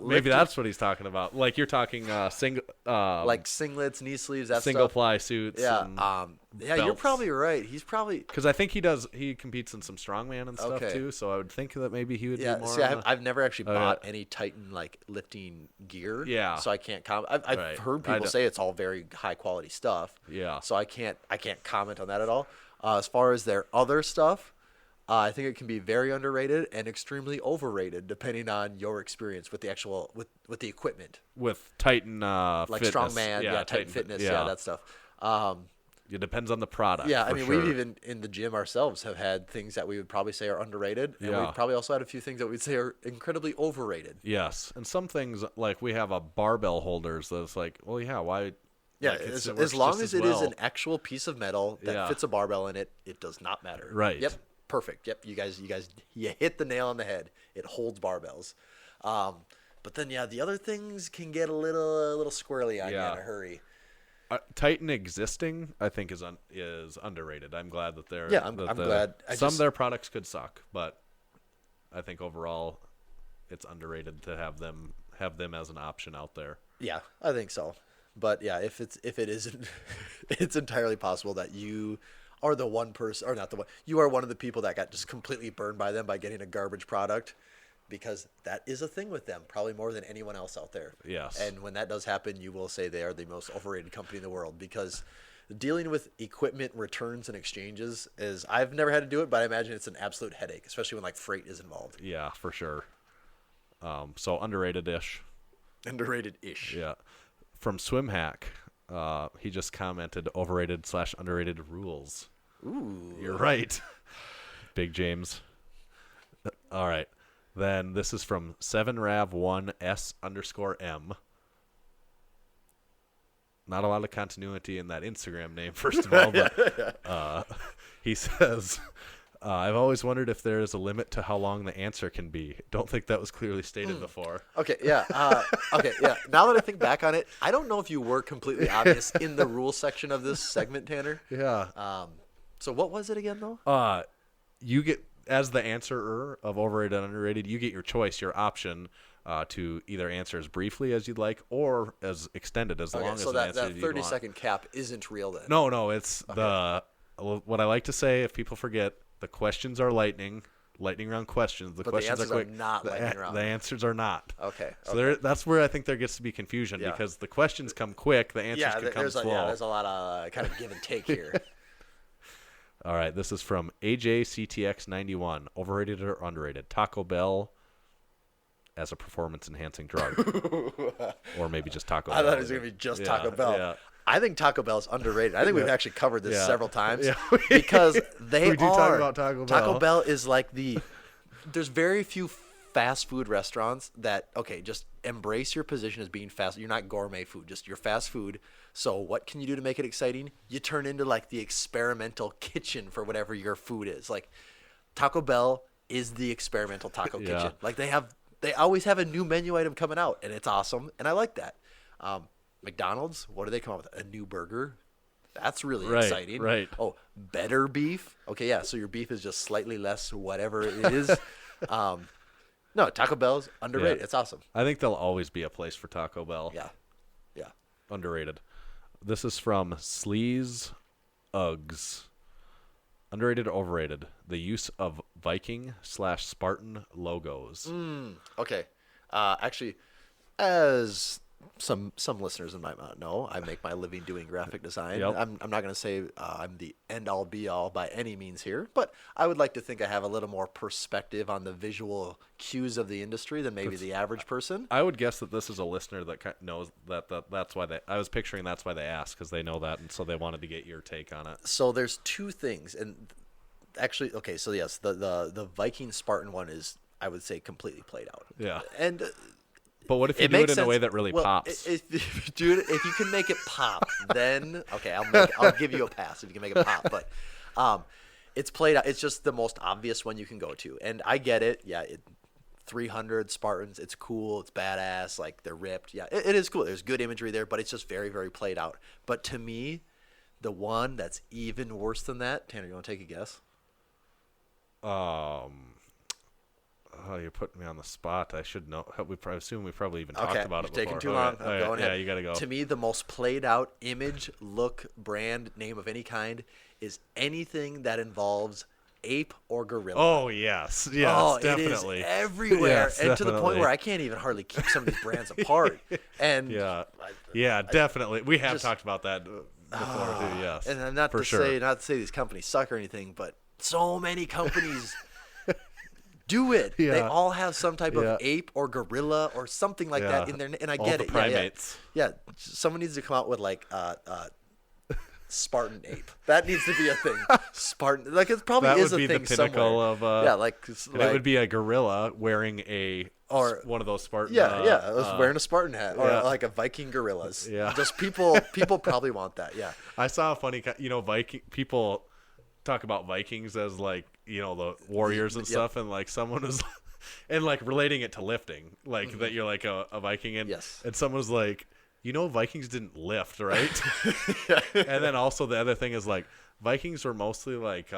Maybe that's what he's talking about. Like you're talking single. Like singlets, knee sleeves, that single stuff. ply suits. Yeah. And yeah, you're probably right. He's probably because I think he competes in some strongman and stuff too. So I would think that maybe he would be more. See, I've never actually bought any Titan like lifting gear. Yeah. So I can't comment. I've heard people say it's all very high quality stuff. Yeah. So I can't comment on that at all. As far as their other stuff, I think it can be very underrated and extremely overrated depending on your experience with the actual with the equipment. With Titan like fitness. Strongman, Titan Fitness, that stuff. It depends on the product. Yeah, I mean, we've even in the gym ourselves have had things that we would probably say are underrated, and we've probably also had a few things that we'd say are incredibly overrated. Yes, and some things like we have a barbell holders that's like, well, yeah, why? Yeah, like, as long as it is an actual piece of metal that fits a barbell in it, it does not matter. Right. Yep. Perfect. Yep. You guys, you hit the nail on the head. It holds barbells. But then, the other things can get a little squirrely on you in a hurry. Titan existing, I think, is underrated. I'm glad that they're. Yeah, I'm glad. Some of their products could suck, but I think overall, it's underrated to have them as an option out there. Yeah, I think so. But yeah, if it isn't, it's entirely possible that you are the one person, or not the one. You are one of the people that got just completely burned by them by getting a garbage product. Because that is a thing with them, probably more than anyone else out there. Yes. And when that does happen, you will say they are the most overrated company in the world because dealing with equipment returns and exchanges is, I've never had to do it, but I imagine it's an absolute headache, especially when like freight is involved. Yeah, for sure. So underrated-ish. Underrated-ish. Yeah. From SwimHack, he just commented overrated/underrated rules. Ooh. You're right. Big James. All right. Then this is from 7rav1s_m. Not a lot of continuity in that Instagram name, first of all, but he says, I've always wondered if there is a limit to how long the answer can be. Don't think that was clearly stated before. Okay, yeah. Now that I think back on it, I don't know if you were completely obvious in the rules section of this segment, Tanner. Yeah. So what was it again, though? You get... As the answerer of overrated and underrated, you get your choice, your option to either answer as briefly as you'd like or as extended as long as an answer that 30-second cap isn't real then. No, it's what I like to say, if people forget, the questions are lightning round questions. The questions answers are quick. Not lightning round. The answers are not. Okay. So that's where I think there gets to be confusion because the questions come quick, the answers can come slow. There's a lot of kind of give and take here. All right, this is from AJCTX91. Overrated or underrated? Taco Bell as a performance-enhancing drug. Or maybe just Taco Bell. I thought it was going to be just Taco Bell. Yeah. I think Taco Bell is underrated. I think we've actually covered this several times because they we do talk about Taco Bell. Taco Bell is like there's very few fast food restaurants that, okay, just embrace your position as being fast. You're not gourmet food, just you're fast food. So what can you do to make it exciting? You turn into like the experimental kitchen for whatever your food is. Like Taco Bell is the experimental taco kitchen. Like they always have a new menu item coming out, and it's awesome, and I like that. McDonald's, what do they come up with? A new burger? That's really exciting. Right. Oh, better beef? Okay, yeah, so your beef is just slightly less whatever it is. No, Taco Bell's underrated. It's awesome. I think there'll always be a place for Taco Bell. Yeah. Underrated. This is from Sleaze Uggs. Underrated or overrated? The use of Viking/Spartan logos. Okay. Actually, as some listeners might not know, I make my living doing graphic design. Yep. I'm not going to say I'm the end-all be-all by any means here, but I would like to think I have a little more perspective on the visual cues of the industry than maybe the average person. I would guess that this is a listener that knows that's why I was picturing that's why they asked, because they know that, and so they wanted to get your take on it. So there's two things, and actually, okay, so yes, the Viking Spartan one is, I would say, completely played out. Yeah. And but what if you do it in a way that really pops? If you can make it pop, then okay, I'll give you a pass if you can make it pop. But it's played out. It's just the most obvious one you can go to, and I get it. Yeah, 300 Spartans. It's cool. It's badass. Like they're ripped. Yeah, it is cool. There's good imagery there, but it's just very, very played out. But to me, the one that's even worse than that, Tanner, you want to take a guess? Oh, you're putting me on the spot. I should know. I assume we probably even talked about it before. Taking too long. I'm going ahead. Yeah, you got to go. To me, the most played out image, look, brand, name of any kind is anything that involves ape or gorilla. Oh, yes. Yes, oh, definitely. It is everywhere. Yes, and definitely. to the point where I can't even hardly keep some of these brands apart. And definitely. We have talked about that before, too, yes. And not to say these companies suck or anything, but so many companies do it. Yeah. They all have some type of ape or gorilla or something like that in there, and I get it. Primates. Yeah. Someone needs to come out with like Spartan ape. That needs to be a thing. Spartan, like it probably is a thing somewhere. That would be the pinnacle of. Like it would be a gorilla wearing one of those Spartan. Wearing a Spartan hat or like a Viking gorillas. Yeah. Just people probably want that. Yeah. I saw a funny, Viking people talk about Vikings as like, the warriors and stuff, and like someone was and like relating it to lifting, like that you're like a Viking, and someone was like, Vikings didn't lift, right? And then also the other thing is like Vikings were mostly like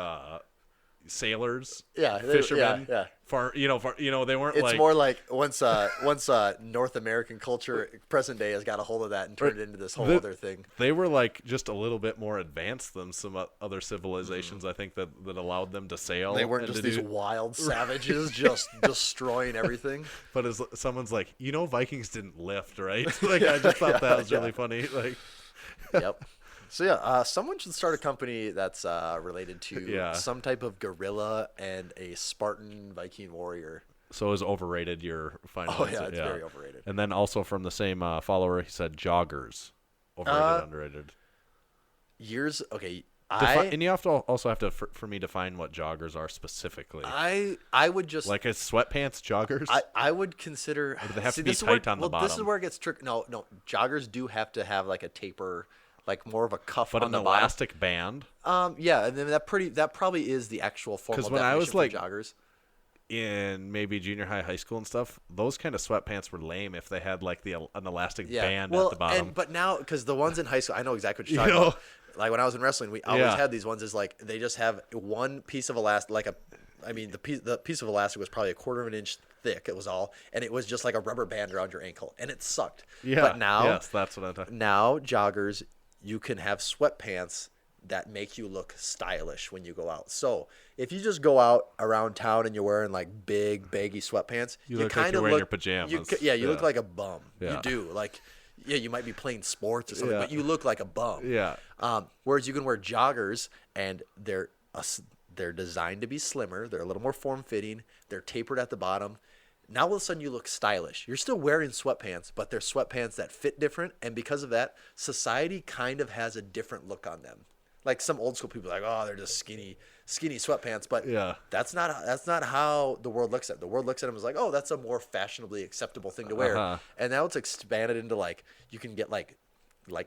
sailors, fishermen, they weren't. It's more like once North American culture, present day, has got a hold of that and turned it into this whole other thing. They were like just a little bit more advanced than some other civilizations. I think that allowed them to sail. They weren't just these wild savages just destroying everything. But as someone's like, Vikings didn't lift, right? Like I just thought that was really funny. Like, yep. So someone should start a company that's related to some type of gorilla and a Spartan Viking warrior. So is overrated your final answer? It's very overrated. And then also from the same follower, he said joggers. Overrated, underrated. And you have to also have to for me define what joggers are specifically. I would just like a sweatpants joggers. I would consider. Or do they have to be tight on the bottom? This is where it gets tricky. No, joggers do have to have like a taper. Like more of a cuff on the bottom. But an elastic band? Yeah, and then that probably is the actual formal definition when I was like joggers. In maybe junior high school and stuff, those kind of sweatpants were lame if they had like an elastic band at the bottom. But now, because the ones in high school, I know exactly what you're talking about. Like when I was in wrestling, we always had these ones. Is like they just have one piece of elastic, the piece of elastic was probably 1/4 of an inch thick. It was all, and it was just like a rubber band around your ankle, and it sucked. Yeah. But now, yes, that's what I'm talking. Now joggers, you can have sweatpants that make you look stylish when you go out. So if you just go out around town and you're wearing like big baggy sweatpants, you look like you're wearing your pajamas. You look like a bum. Yeah. You do. Like, you might be playing sports or something, but you look like a bum. Yeah. Whereas you can wear joggers and they're designed to be slimmer. They're a little more form-fitting. They're tapered at the bottom. Now all of a sudden you look stylish. You're still wearing sweatpants, but they're sweatpants that fit different. And because of that, society kind of has a different look on them. Like some old school people are like, oh, they're just skinny sweatpants. But that's not how the world looks at it. The world looks at them as like, oh, that's a more fashionably acceptable thing to wear. And now it's expanded into like, you can get like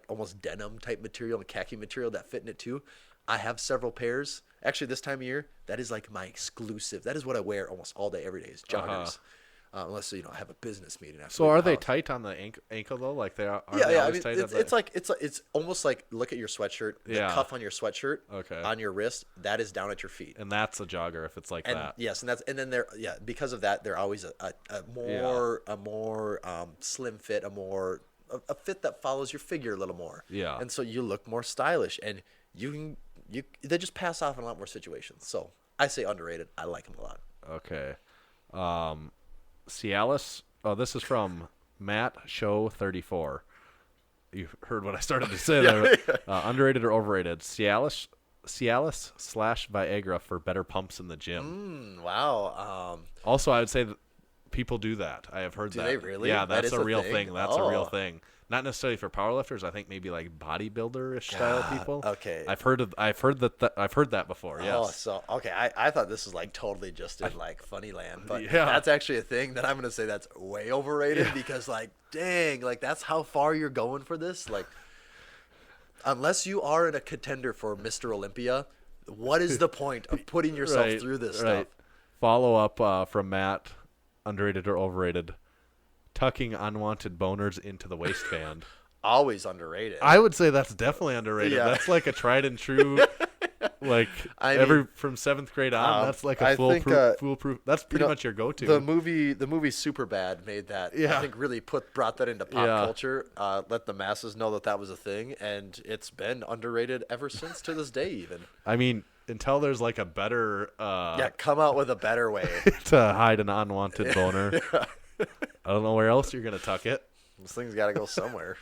almost denim type material and khaki material that fit in it too. I have several pairs. Actually, this time of year, that is like my exclusive. That is what I wear almost all day, every day is joggers. Unless I have a business meeting. So are they tight on the ankle though? Like they are? Yeah. I mean, it's almost like look at your sweatshirt. The cuff on your sweatshirt. Okay. On your wrist, that is down at your feet. And that's a jogger if it's like that. Yes, and then because of that, they're always a more slim fit, a fit that follows your figure a little more. Yeah. And so you look more stylish, and they just pass off in a lot more situations. So I say underrated. I like them a lot. Okay. Cialis. Oh, this is from Matt Show 34. You heard what I started to say there. Underrated or overrated? Cialis / Viagra for better pumps in the gym. Wow. Also, I would say that people do that. I have heard that. Do they really? Yeah, that's a real thing. thing. That's a real thing. Not necessarily for powerlifters. I think maybe like bodybuilder-ish style people. Okay. I've heard that before. Yes. Oh, so okay. I thought this was like totally just in like funny land, but that's actually a thing that I'm gonna say that's way overrated because like, dang, like that's how far you're going for this. Like, unless you are in a contender for Mr. Olympia, what is the point of putting yourself through this stuff? Follow up from Matt. Underrated or overrated? Tucking unwanted boners into the waistband. Always underrated. I would say that's definitely underrated. Yeah. That's like a tried and true, like from 7th grade on. That's like a foolproof. That's pretty much your go-to. The movie Superbad made that. I think really brought that into pop culture. Let the masses know that was a thing, and it's been underrated ever since to this day. Even. I mean, until there's like a better. Come out with a better way to hide an unwanted boner. I don't know where else you're gonna tuck it. This thing's got to go somewhere.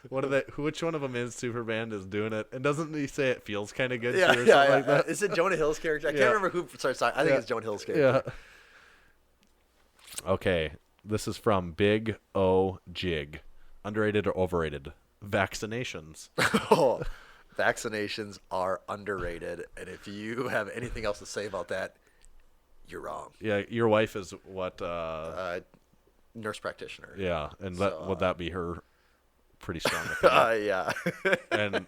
What are they? Which one of them is Superband is doing it? And doesn't he say it feels kind of good? Like that? Is it Jonah Hill's character? I can't remember who. Sorry, I think it's Jonah Hill's character. Yeah. Okay, this is from Big O Jig. Underrated or overrated? Vaccinations. Vaccinations are underrated, and if you have anything else to say about that, you're wrong. Yeah, your wife is what? Nurse practitioner. Yeah, and would that be her pretty strong opinion? Yeah. And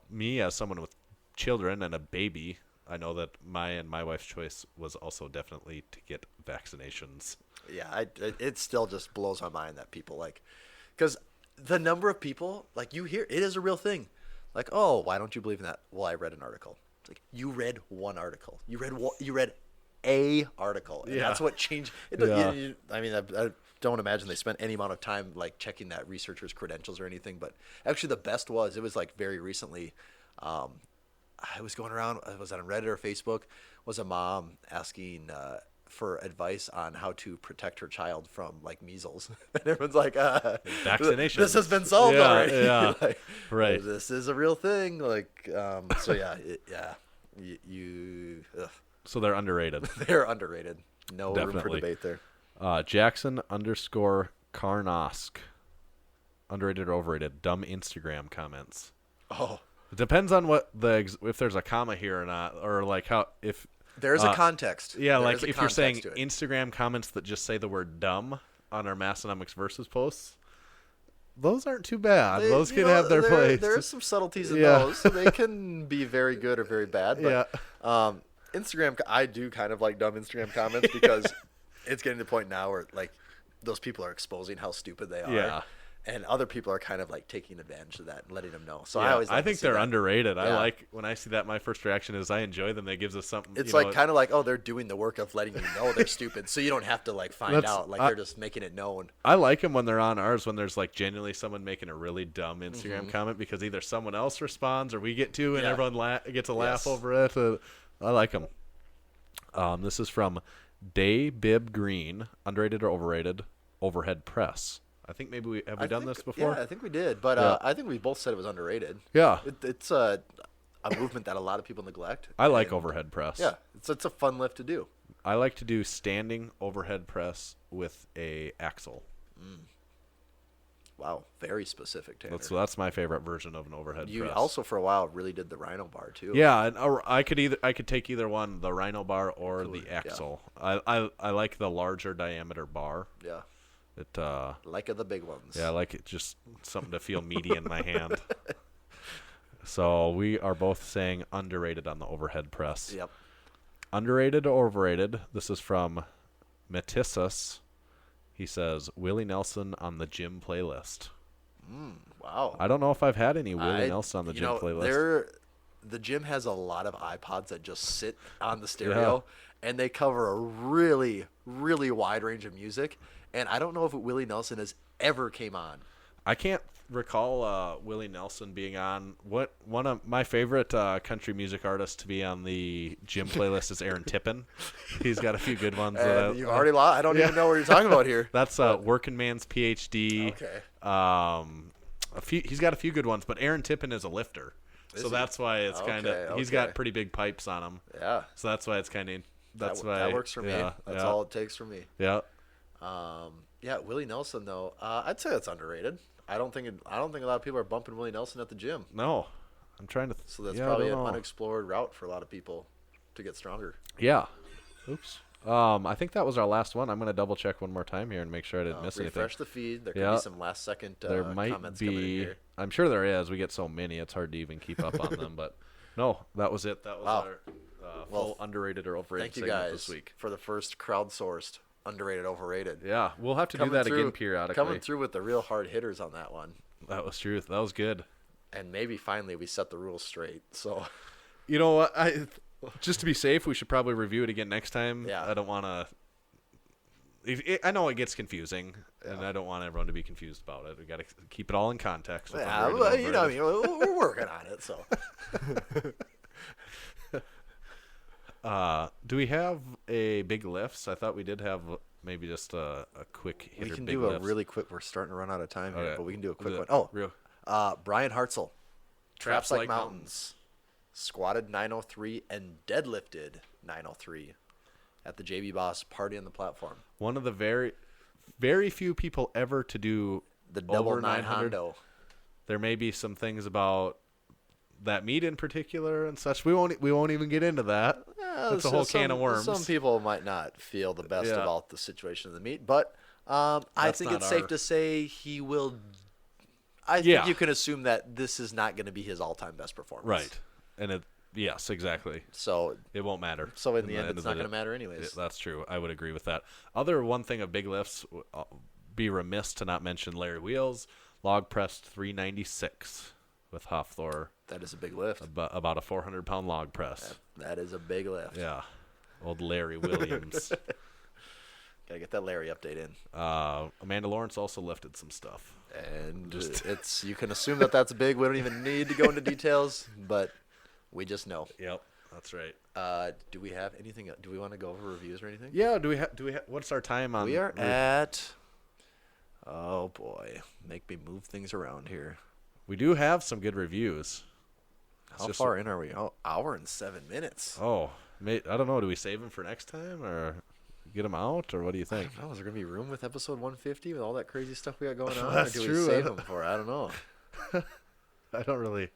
me, as someone with children and a baby, I know that my wife's choice was also definitely to get vaccinations. Yeah, it still just blows my mind that people because the number of people you hear it is a real thing. Like, oh, why don't you believe in that? Well, I read an article. It's like you read one article. You read a article, and that's what changed. I mean, I don't imagine they spent any amount of time checking that researcher's credentials or anything. But actually, the best was very recently. I was going around. I was on Reddit or Facebook. Was a mom asking for advice on how to protect her child from measles, and everyone's like, "Vaccination. This has been solved already." Yeah, right. This is a real thing. So So they're underrated. They're underrated. No Definitely. room for debate there. Jackson_Karnosk. Underrated or overrated? Dumb Instagram comments. Oh. It depends on what if there's a comma here or not, or how if there's a context. Yeah, if you're saying Instagram comments that just say the word dumb on our Massenomics Versus posts, those aren't too bad. Those can have their place. There's some subtleties in those. So they can be very good or very bad. But, Instagram, I do kind of like dumb Instagram comments because it's getting to the point now where those people are exposing how stupid they are. Yeah. And other people are kind of taking advantage of that and letting them know. So I think they're underrated. Yeah. When I see that, my first reaction is I enjoy them. They gives us something. It's they're doing the work of letting you know they're stupid, so you don't have to find out. They're just making it known. I like them when they're on ours, when there's genuinely someone making a really dumb Instagram comment because either someone else responds or we get to, and everyone gets a laugh over it. I like them. This is from Day Bib Green. Underrated or overrated? Overhead press. I think maybe we done this before. Yeah, I think we did, but I think we both said it was underrated. Yeah, it's a movement that a lot of people neglect. I like overhead press. Yeah, it's a fun lift to do. I like to do standing overhead press with a axle. Wow, very specific, Tanner. So that's my favorite version of an overhead press. You also for a while really did the Rhino bar too. Yeah, and I could take either one, the Rhino bar or the axle. I like the larger diameter bar. Yeah. It Like the big ones. Yeah, I like it, just something to feel meaty in my hand. So we are both saying underrated on the overhead press. Yep. Underrated or overrated? This is from Metissus. He says, Willie Nelson on the gym playlist. Wow. I don't know if I've had any Willie Nelson on the gym playlist. The gym has a lot of iPods that just sit on the stereo, and they cover a really, really wide range of music. And I don't know if Willie Nelson has ever came on. I can't recall Willie Nelson being on. One of my favorite country music artists to be on the gym playlist is Aaron Tippin. He's got a few good ones. You've already lost. I don't even know what you're talking about here. That's Working Man's PhD. Okay. He's got a few good ones, but Aaron Tippin is a lifter, so that's why it's kind of he's got pretty big pipes on him. Yeah. So that's why it's kind of that works for me. That's all it takes for me. Yeah. Willie Nelson though, I'd say that's underrated. I don't think a lot of people are bumping Willie Nelson at the gym. No, I'm trying to. So that's probably an unexplored route for a lot of people to get stronger. Yeah. Oops. I think that was our last one. I'm going to double check one more time here and make sure I didn't miss anything. Refresh the feed. There could be some last second there might comments be, coming in here. I'm sure there is. We get so many, it's hard to even keep up on them. But no, that was it. That was our full underrated or overrated segment this week. Thank you guys for the first crowdsourced underrated, overrated. Yeah, we'll have to do that again periodically. Coming through with the real hard hitters on that one. That was true. That was good. And maybe finally we set the rules straight. So, you know what? Just to be safe, we should probably review it again next time. Yeah. I don't want to. I know it gets confusing, and I don't want everyone to be confused about it. We got to keep it all in context. Yeah, well, you know, I mean, we're working on it. So, do we have a big lifts? I thought we did have maybe just a quick hitter. We can big do lifts. a really quick. We're starting to run out of time here, Okay. but we can do a quick one. Oh, real. Brian Hartzell, Traps like like mountains, squatted 903 and deadlifted 903 at the JB Boss party on the platform. One of the very, very few people ever to do The double over 9 900. Hondo. There may be some things about that meet in particular and such. We won't even get into that. That's a whole can of worms. Some people might not feel the best about the situation of the meet, but I think it's safe to say he will. I think you can assume that this is not going to be his all-time best performance. Right, and yes, exactly. So it won't matter. So in the end, it's not going to matter anyways. That's true. I would agree with that. One thing of big lifts, be remiss to not mention Larry Wheels, log pressed 396 with Hofthor. That is a big lift. About a 400-pound log press. That is a big lift. Yeah, old Larry Williams. Gotta get that Larry update in. Amanda Lawrence also lifted some stuff. And you can assume that that's big. We don't even need to go into details, but we just know. Yep, that's right. Do we have anything? Do we want to go over reviews or anything? Yeah. Do we have? What's our time on? We are at. Oh boy, make me move things around here. We do have some good reviews. How far in are we? Oh, hour and 7 minutes. Oh, I don't know. Do we save them for next time or get them out, or what do you think? I don't know. Is there gonna be room with episode 150 with all that crazy stuff we got going on? That's or do true. we save them for? I don't know. I don't really.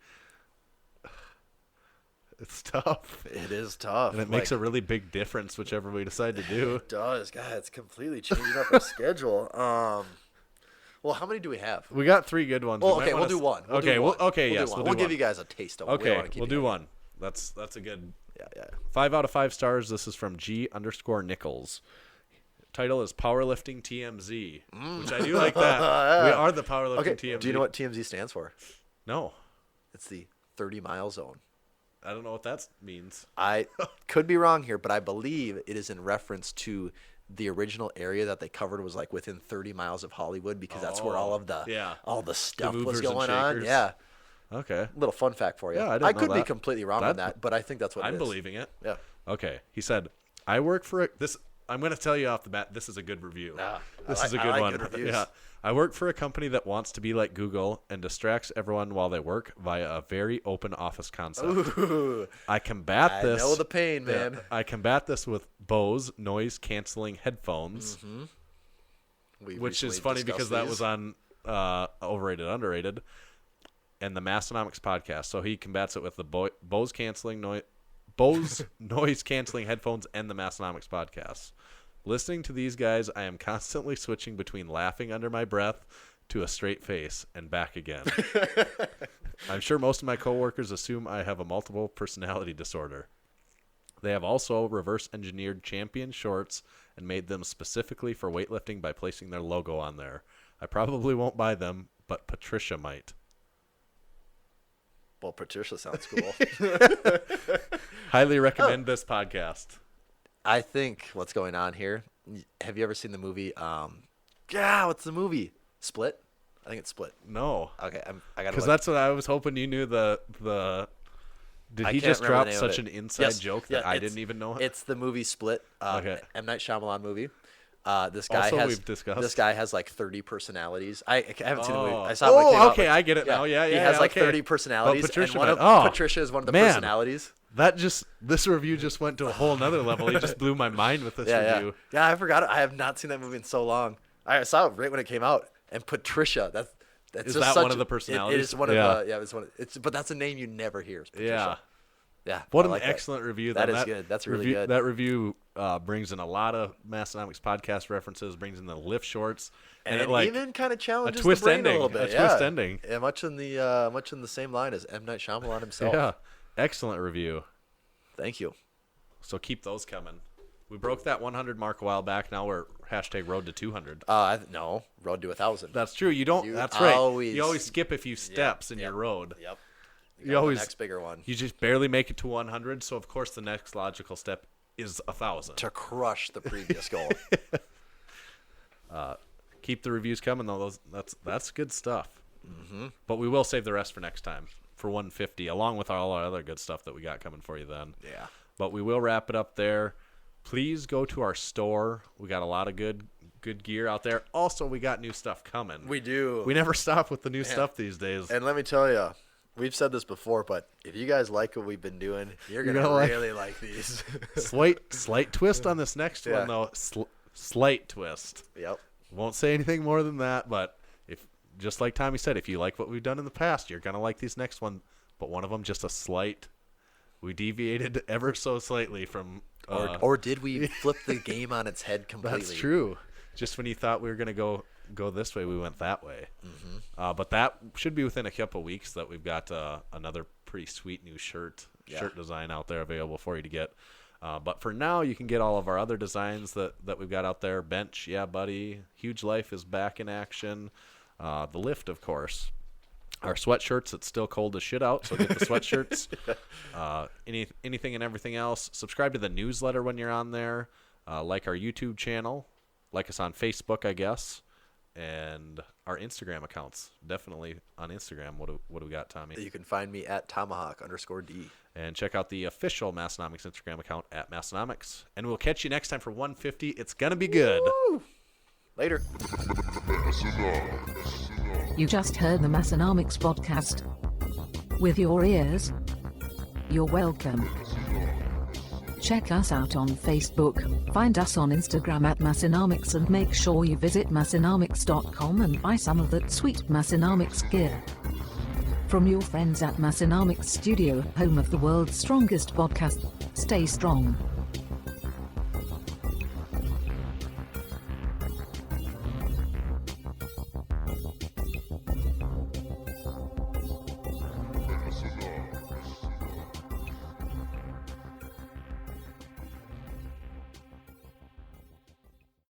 It's tough. It is tough. And it makes a really big difference whichever we decide to do. It does. God, it's completely changing up our schedule. Well, how many do we have? We got 3 good ones. Well, okay, we'll do one. We'll give you guys a taste of it. Okay, we'll do one. That's a good. Yeah. 5 out of 5 stars. This is from G_Nichols. Title is Powerlifting TMZ, which I do like that. We are the Powerlifting TMZ. Do you know what TMZ stands for? No. It's the 30-mile zone. I don't know what that means. I could be wrong here, but I believe it is in reference to the original area that they covered was like within 30 miles of Hollywood because that's where all the stuff was going on. Yeah. Okay. Little fun fact for you. Yeah, I could be completely wrong on that, but I think that's what it is. I'm believing it. Yeah. Okay. He said, I work for this. I'm going to tell you off the bat, this is a good review. This is a good one. Good reviews. Yeah. I work for a company that wants to be like Google and distracts everyone while they work via a very open office concept. Ooh. I combat this. I know the pain, man. I combat this with Bose noise-canceling headphones, which is funny because that was on Overrated, Underrated, and the Massenomics podcast. So he combats it with the Bose noise-canceling headphones and the Massenomics podcast. Listening to these guys, I am constantly switching between laughing under my breath to a straight face and back again. I'm sure most of my coworkers assume I have a multiple personality disorder. They have also reverse engineered Champion shorts and made them specifically for weightlifting by placing their logo on there. I probably won't buy them, but Patricia might. Well, Patricia sounds cool. Highly recommend this podcast. I think what's going on here. Have you ever seen the movie? What's the movie? Split? I think it's Split. No. Okay, I got to. Because that's what I was hoping you knew. Did he just drop such an inside joke that I didn't even know? It's the movie Split. Okay. M. Night Shyamalan movie. This guy also, has. We've discussed. This guy has like 30 personalities. I haven't seen the movie. I saw it when it came out. Okay, I get it now. Yeah, He has like 30 personalities, and Patricia is one of the personalities. This review just went to a whole nother level. He just blew my mind with this review. Yeah, I forgot it. I have not seen that movie in so long. I saw it right when it came out. And Patricia, that's is just that one of the personalities? It is one of the it's one. But that's a name you never hear. Is Patricia. Yeah. What an excellent review. That is good. That's really good. That review brings in a lot of Massenomics podcast references. Brings in the lift shorts, and it even kind of challenges a twist the brain ending. a little bit. A twist ending. Yeah, much in the same line as M. Night Shyamalan himself. Yeah, excellent review. Thank you. So keep those coming. We broke that 100 mark a while back. Now we're #road to 200. No, road to 1,000. That's true. You don't. That's right. You always skip a few steps in your road. Yep. You always the next bigger one. You just barely make it to 100. So of course the next logical step is 1,000 to crush the previous goal. Keep the reviews coming though. That's good stuff. Mm-hmm. But we will save the rest for next time for 150, along with all our other good stuff that we got coming for you then. Yeah. But we will wrap it up there. Please go to our store. We got a lot of good gear out there. Also, we got new stuff coming. We do. We never stop with the new stuff these days. And let me tell you, we've said this before, but if you guys like what we've been doing, you're gonna really like these. Slight twist on this next one though. Slight twist. Yep. Won't say anything more than that, but just like Tommy said, if you like what we've done in the past, you're gonna like these next one. But one of them just a slight. We deviated ever so slightly from. Or did we flip the game on its head completely? That's true. Just when you thought we were gonna go this way, we went that way. Mm-hmm. But that should be within a couple weeks that we've got another pretty sweet new shirt design out there available for you to get. But for now, you can get all of our other designs that we've got out there. Bench, yeah, buddy. Huge Life is back in action. The lift, of course. Our sweatshirts, it's still cold as shit out, so get the sweatshirts. Anything and everything else. Subscribe to the newsletter when you're on there. Like our YouTube channel. Like us on Facebook, I guess. And our Instagram accounts. Definitely on Instagram. What do we got, Tommy? You can find me at Tomahawk_D. And check out the official Massenomics Instagram account at Massenomics. And we'll catch you next time for 150. It's going to be good. Woo! Later. You just heard the Massenomics podcast. With your ears. You're welcome. Check us out on Facebook, find us on Instagram at Massenomics, and make sure you visit Massenomics.com and buy some of that sweet Massenomics gear. From your friends at Massenomics Studio, home of the world's strongest podcast, stay strong.